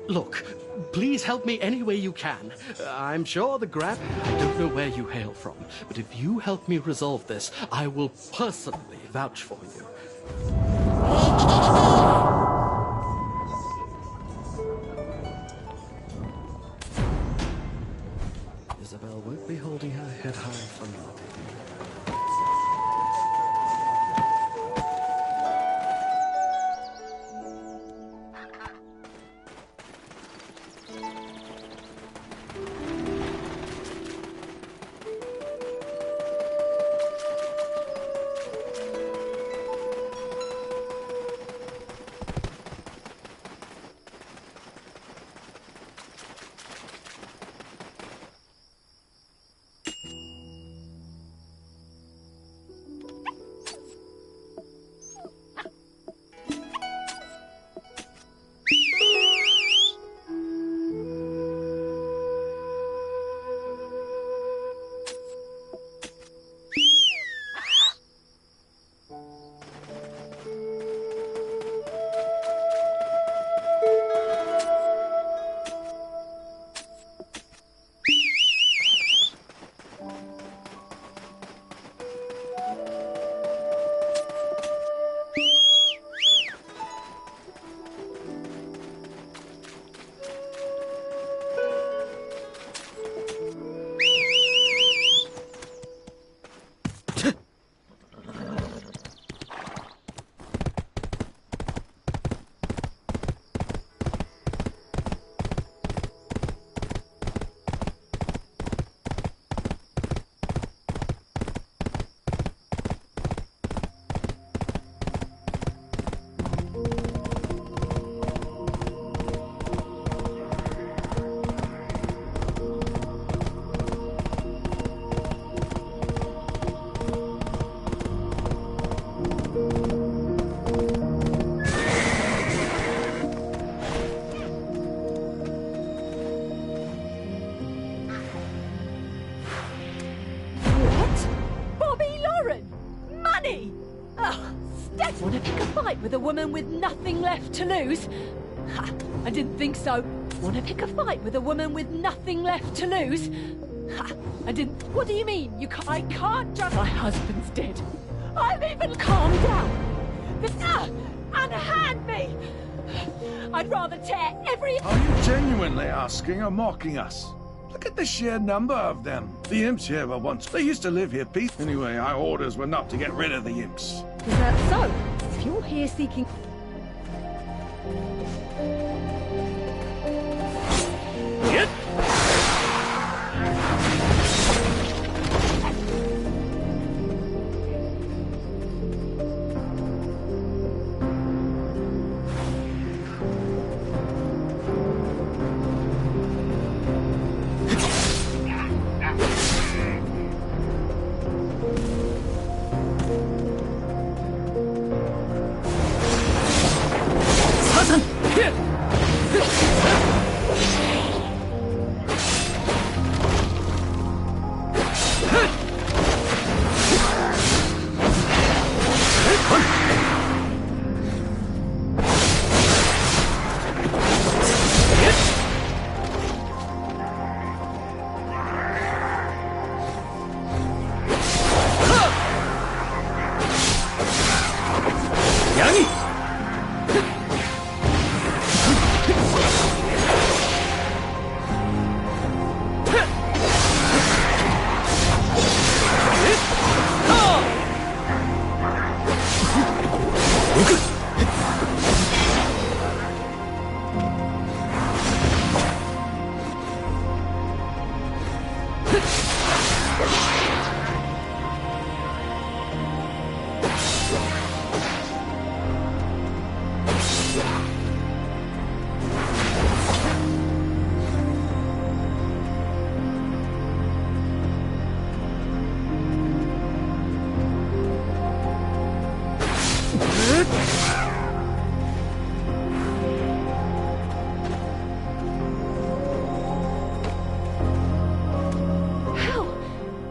Look, please help me any way you can. I'm sure the I don't know where you hail from, but if you help me resolve this, I will personally vouch for you. Isabel won't be holding her head high for nothing. with a woman with nothing left to lose? Ha! I didn't think so. Want to pick a fight with a woman with nothing left to lose? Ha! I didn't... What do you mean? I can't just... My husband's dead. I'm even... Calm down. Unhand me! I'd rather tear every... Are you genuinely asking or mocking us? Look at the sheer number of them. The imps here were once... They used to live here peacefully. Anyway, our orders were not to get rid of the imps. Is that so? If you're here seeking...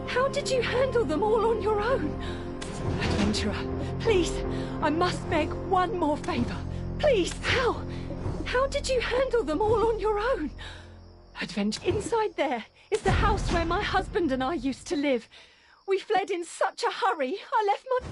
How did you handle them all on your own? Adventurer, please, I must beg one more favor. Please, how? How did you handle them all on your own? Adventure, inside there is the house where my husband and I used to live. We fled in such a hurry, I left my...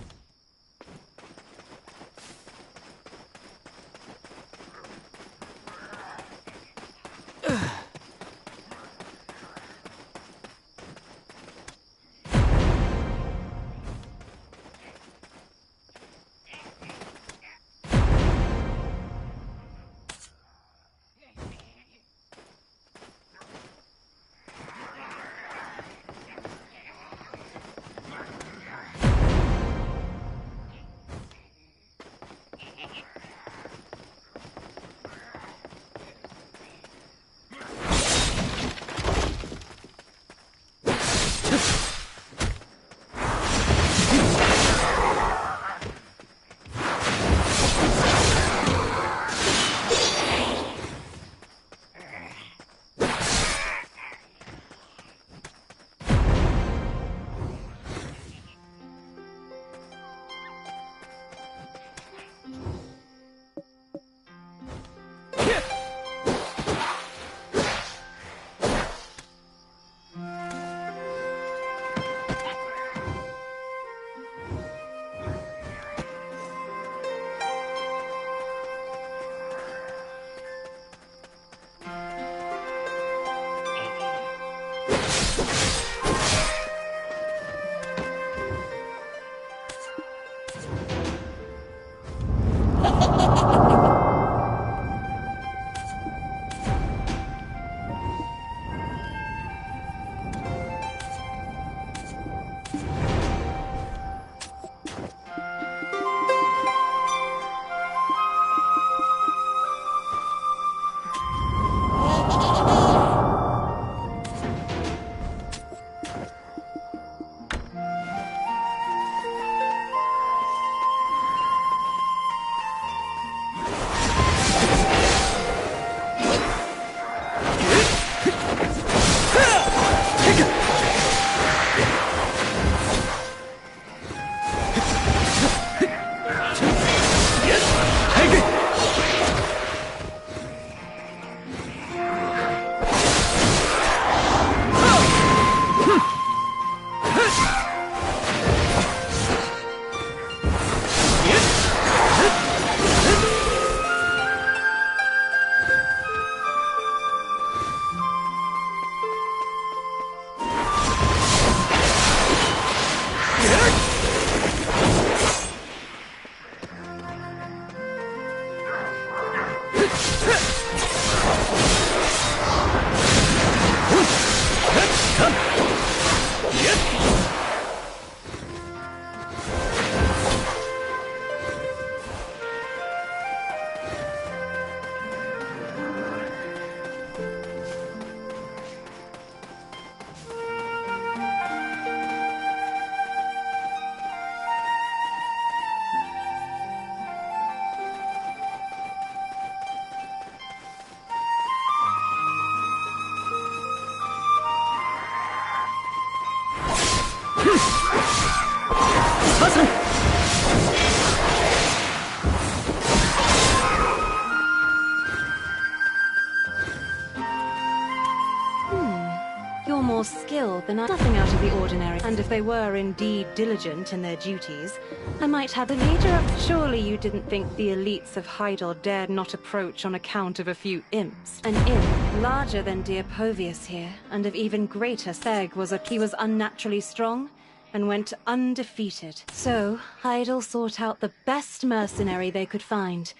You're more skilled than I. Nothing out of the ordinary. And if they were indeed diligent in their duties, I might have the leader of. Surely you didn't think the elites of Hydel dared not approach on account of a few imps. An imp, larger than dear Povius here, and of even greater Theg he was unnaturally strong and went undefeated. So, Hydel sought out the best mercenary they could find.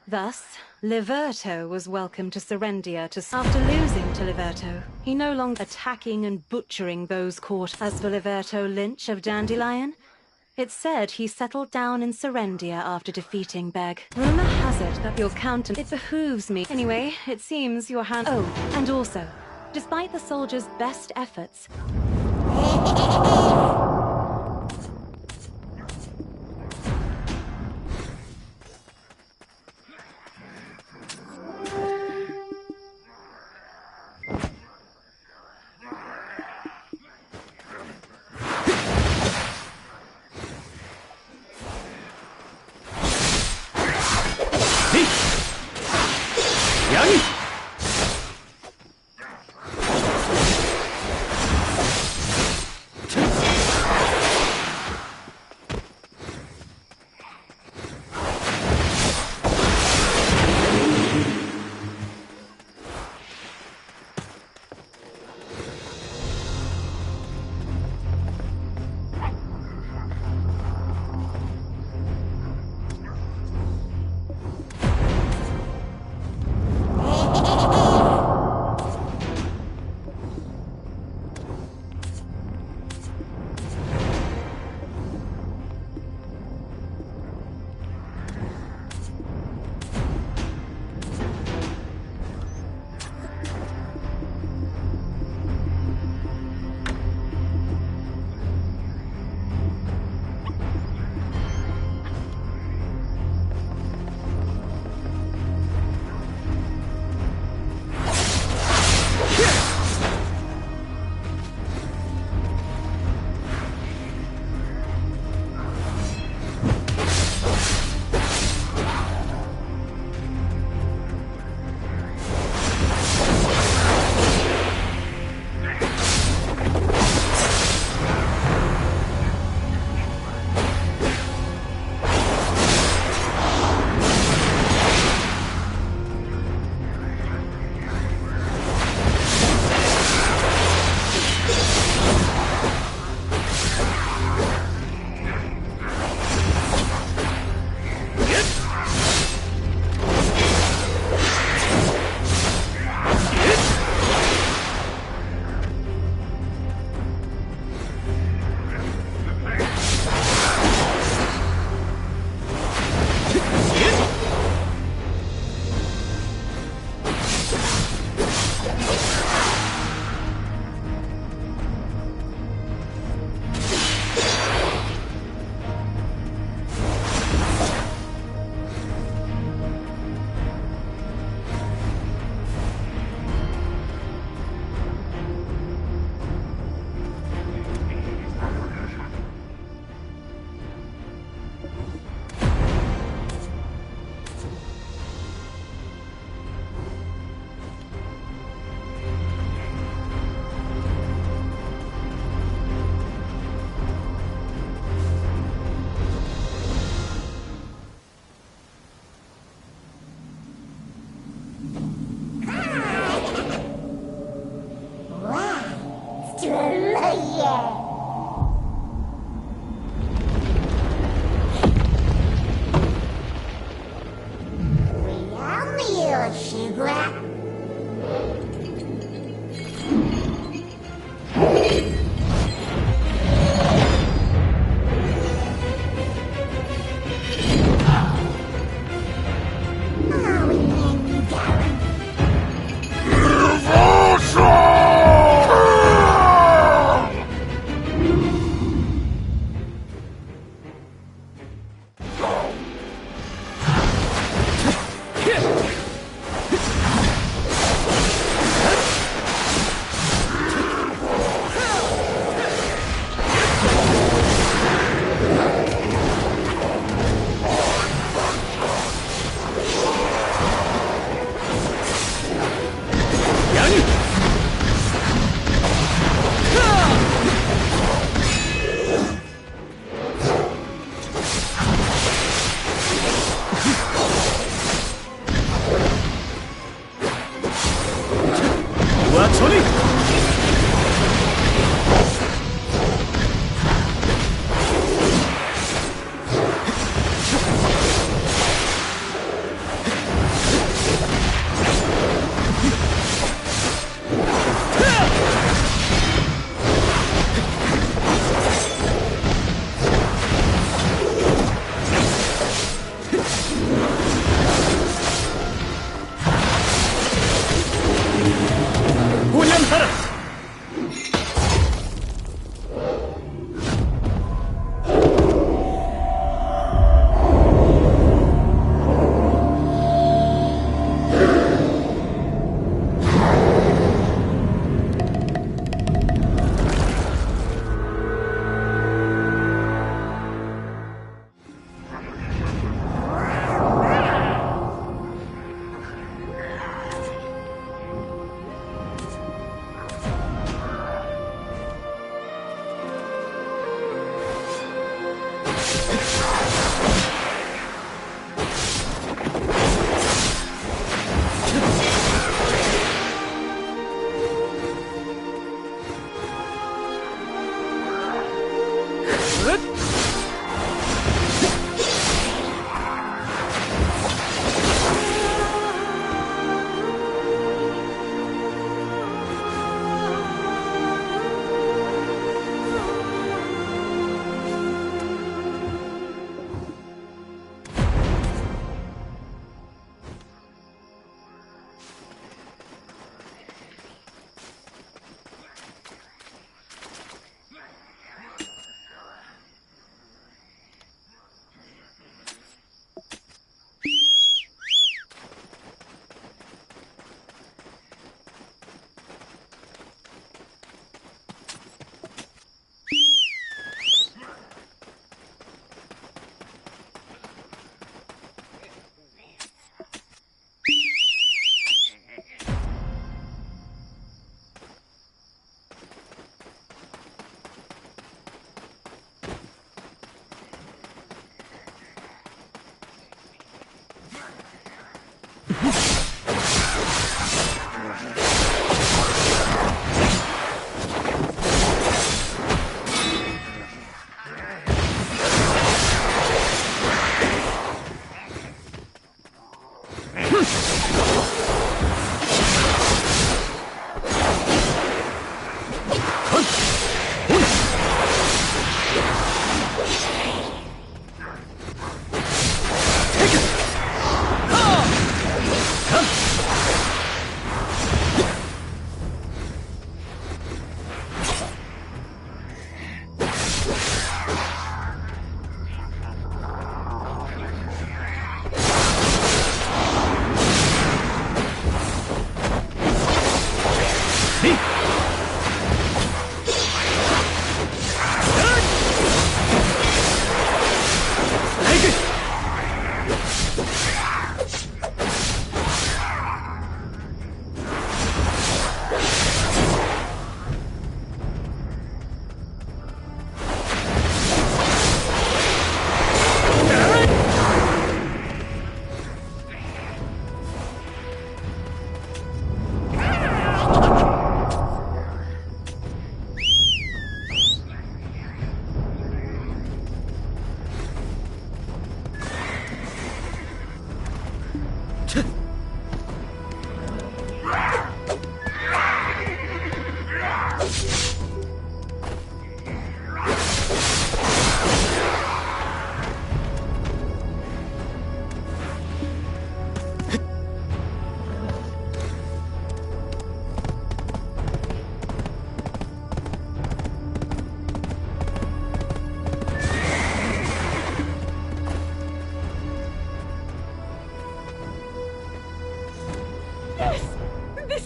Thus, Liberto was welcome to Serendia after losing to Liberto. He no longer attacking and butchering those caught. As for Liberto Lynch of Dandelion, it's said he settled down in Serendia after defeating Beg. Rumor has it that your countenance. It behooves me. Anyway, it seems your hand. Oh, and also, despite the soldiers' best efforts.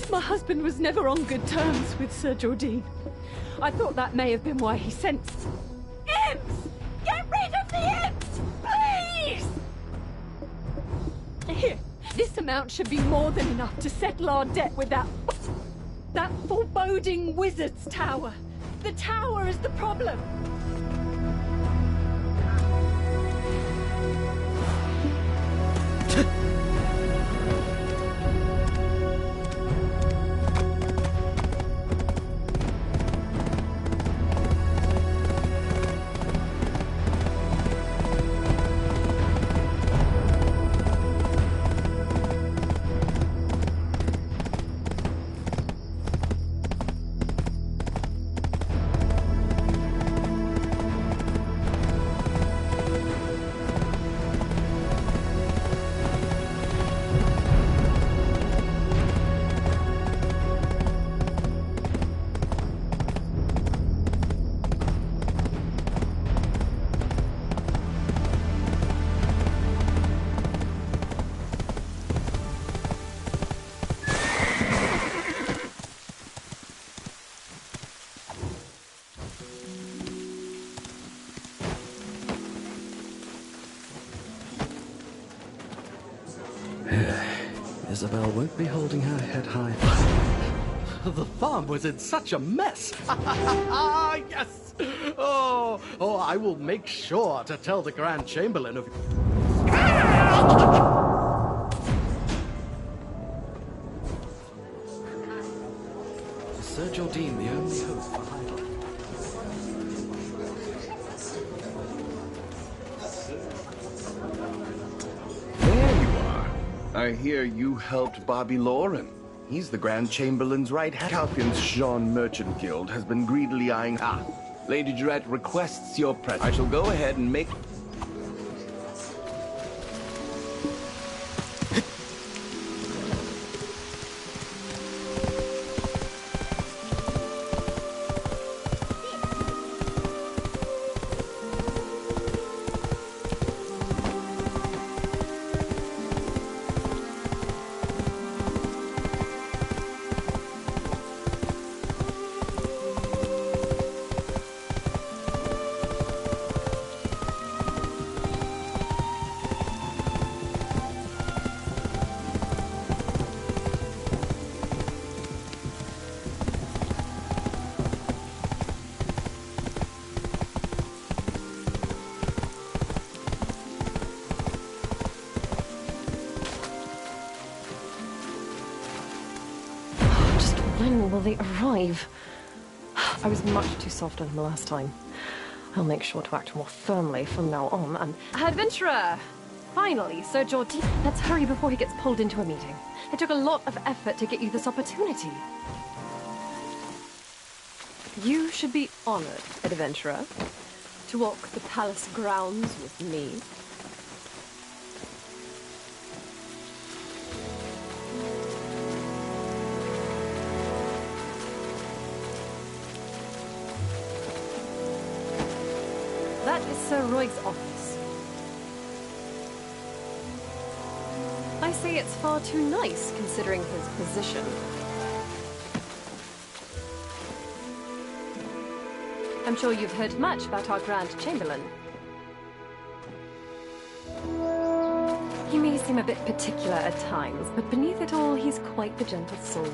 My husband was never on good terms with Sir Jordine. I thought that may have been why he sent... Imps! Get rid of the imps! Please! Here, this amount should be more than enough to settle our debt with that foreboding wizard's tower. The tower is the problem. Isabel won't be holding her head high. The farm was in such a mess. Yes! Oh, I will make sure to tell the Grand Chamberlain of... Sir Jordine, the only hope for Heidel. There you are. I hear you helped Bobby Lauren. He's the Grand Chamberlain's right hand. Calpion's Jean Merchant Guild has been greedily eyeing... Ah, Lady Durette requests your presence. I shall go ahead and make... When will they arrive? I was much too soft on him last time. I'll make sure to act more firmly from now on, and... Adventurer! Finally, Sir Jordine. Let's hurry before he gets pulled into a meeting. It took a lot of effort to get you this opportunity. You should be honored, adventurer, to walk the palace grounds with me. That is Sir Royg's office. I say it's far too nice, considering his position. I'm sure you've heard much about our Grand Chamberlain. He may seem a bit particular at times, but beneath it all, he's quite the gentle soul.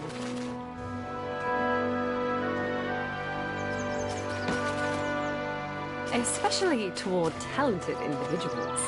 Especially toward talented individuals.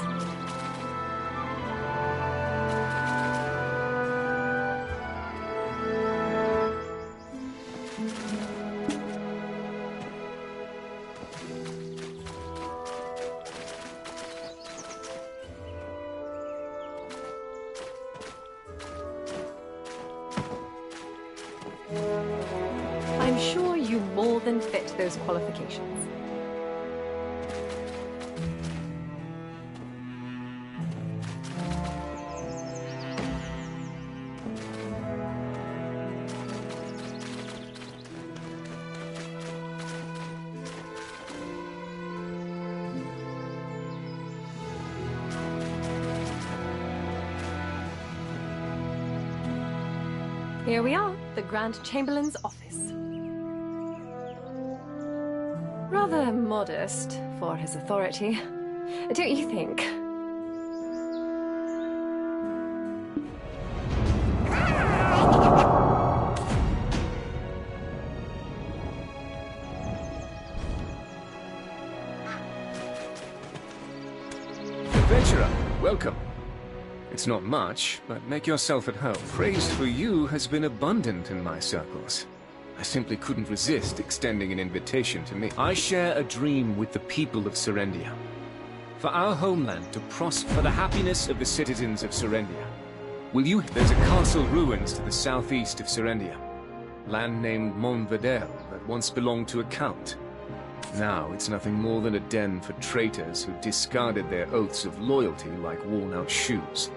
I'm sure you more than fit those qualifications. Here we are, the Grand Chamberlain's office. Rather modest for his authority, don't you think? Adventurer, welcome. It's not much, but make yourself at home. Praise for you has been abundant in my circles. I simply couldn't resist extending an invitation to me. I share a dream with the people of Serendia. For our homeland to prosper, for the happiness of the citizens of Serendia. Will you... There's a castle ruins to the southeast of Serendia. Land named Montvedel that once belonged to a count. Now it's nothing more than a den for traitors who discarded their oaths of loyalty like worn-out shoes.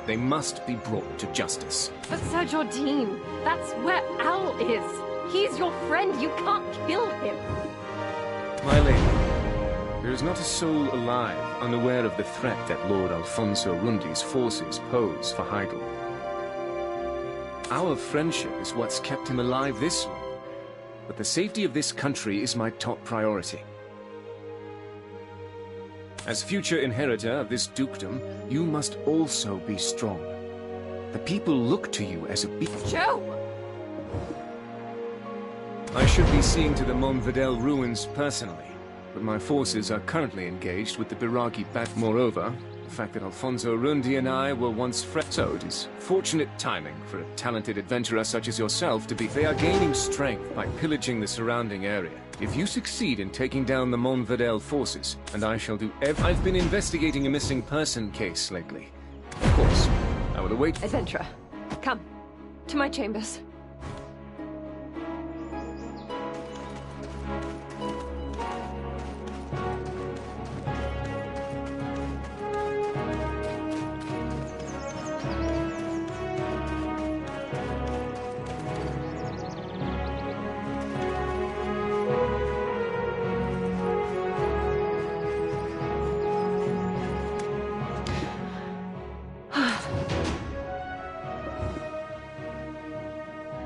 They must be brought to justice. But Sir Jordine, that's where Owl is. He's your friend. You can't kill him. My lady, there is not a soul alive unaware of the threat that Lord Alfonso Rundi's forces pose for Heidel. Our friendship is what's kept him alive this long, but the safety of this country is my top priority. As future inheritor of this dukedom, you must also be strong. The people look to you as a Joe! I should be seeing to the Monvidel ruins personally, but my forces are currently engaged with the Biragi bat. Moreover, the fact that Alfonso Rundi and I were once friends, so it is fortunate timing for a talented adventurer such as yourself to be. They are gaining strength by pillaging the surrounding area. If you succeed in taking down the Monvidel forces, and I shall do I've been investigating a missing person case lately. Of course, I will await— Adventurer, come to my chambers.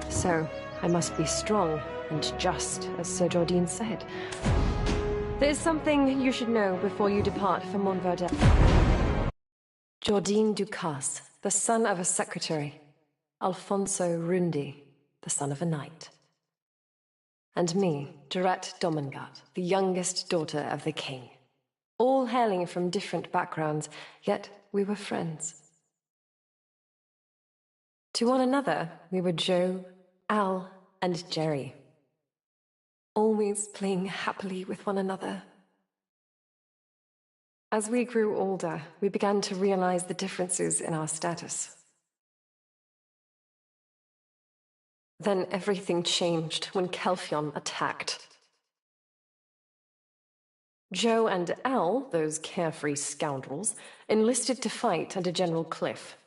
So, I must be strong and just, as Sir Jardine said. There's something you should know before you depart for Montverdel. Jardine Ducasse, the son of a secretary. Alfonso Rundi, the son of a knight. And me, Dorette Domingat, the youngest daughter of the king. All hailing from different backgrounds, yet we were friends. To one another, we were Joe, Al, and Jerry. Always playing happily with one another. As we grew older, we began to realize the differences in our status. Then everything changed when Kelfion attacked. Joe and Al, those carefree scoundrels, enlisted to fight under General Cliff.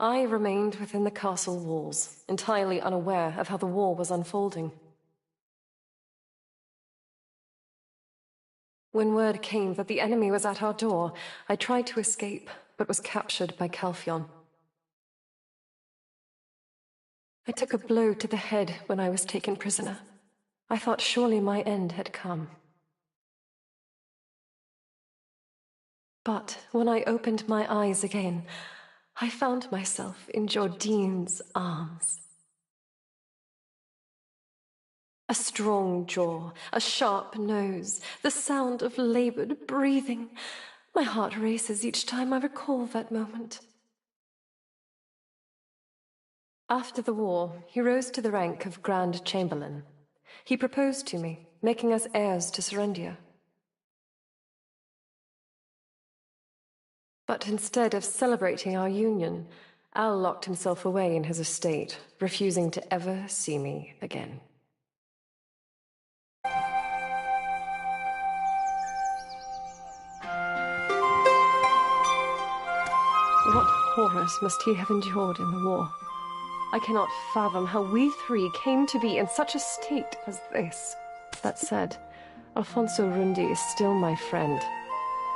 I remained within the castle walls, entirely unaware of how the war was unfolding. When word came that the enemy was at our door, I tried to escape, but was captured by Calphion. I took a blow to the head when I was taken prisoner. I thought surely my end had come. But when I opened my eyes again, I found myself in Jardine's arms. A strong jaw, a sharp nose, the sound of labored breathing. My heart races each time I recall that moment. After the war, he rose to the rank of Grand Chamberlain. He proposed to me, making us heirs to Serendia. But instead of celebrating our union, Al locked himself away in his estate, refusing to ever see me again. What horrors must he have endured in the war? I cannot fathom how we three came to be in such a state as this. That said, Alfonso Rundi is still my friend.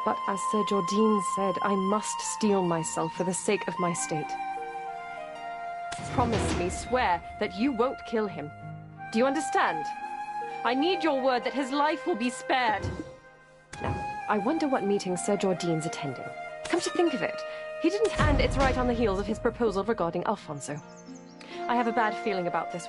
But as Sir Jardine said, I must steel myself for the sake of my state. Promise me, swear, that you won't kill him. Do you understand? I need your word that his life will be spared. Now, I wonder what meeting Sir Jardine's attending. Come to think of it, he didn't, and it's right on the heels of his proposal regarding Alfonso. I have a bad feeling about this.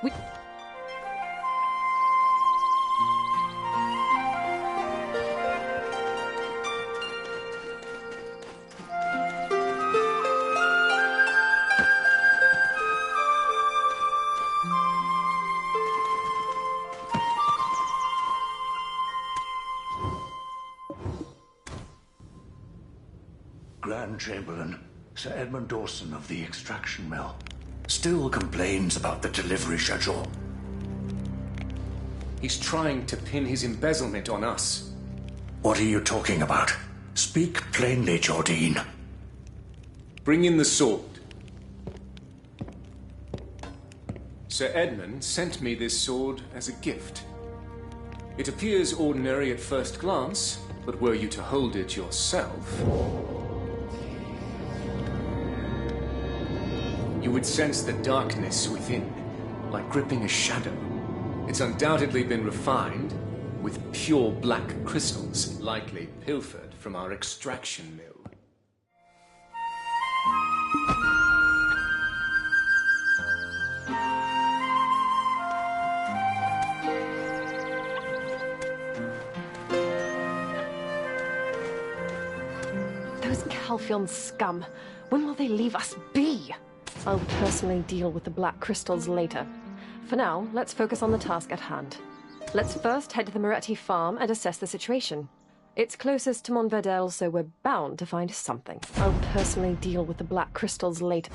Grand Chamberlain, Sir Edmund Dawson of the extraction mill, still complains about the delivery schedule. He's trying to pin his embezzlement on us. What are you talking about? Speak plainly, Jardine. Bring in the sword. Sir Edmund sent me this sword as a gift. It appears ordinary at first glance, but were you to hold it yourself, you would sense the darkness within, like gripping a shadow. It's undoubtedly been refined with pure black crystals, likely pilfered from our extraction mill. Halcyon scum. When will they leave us be? I'll personally deal with the black crystals later. For now, let's focus on the task at hand. Let's first head to the Moretti farm and assess the situation. It's closest to Montverdel, so we're bound to find something. I'll personally deal with the black crystals later.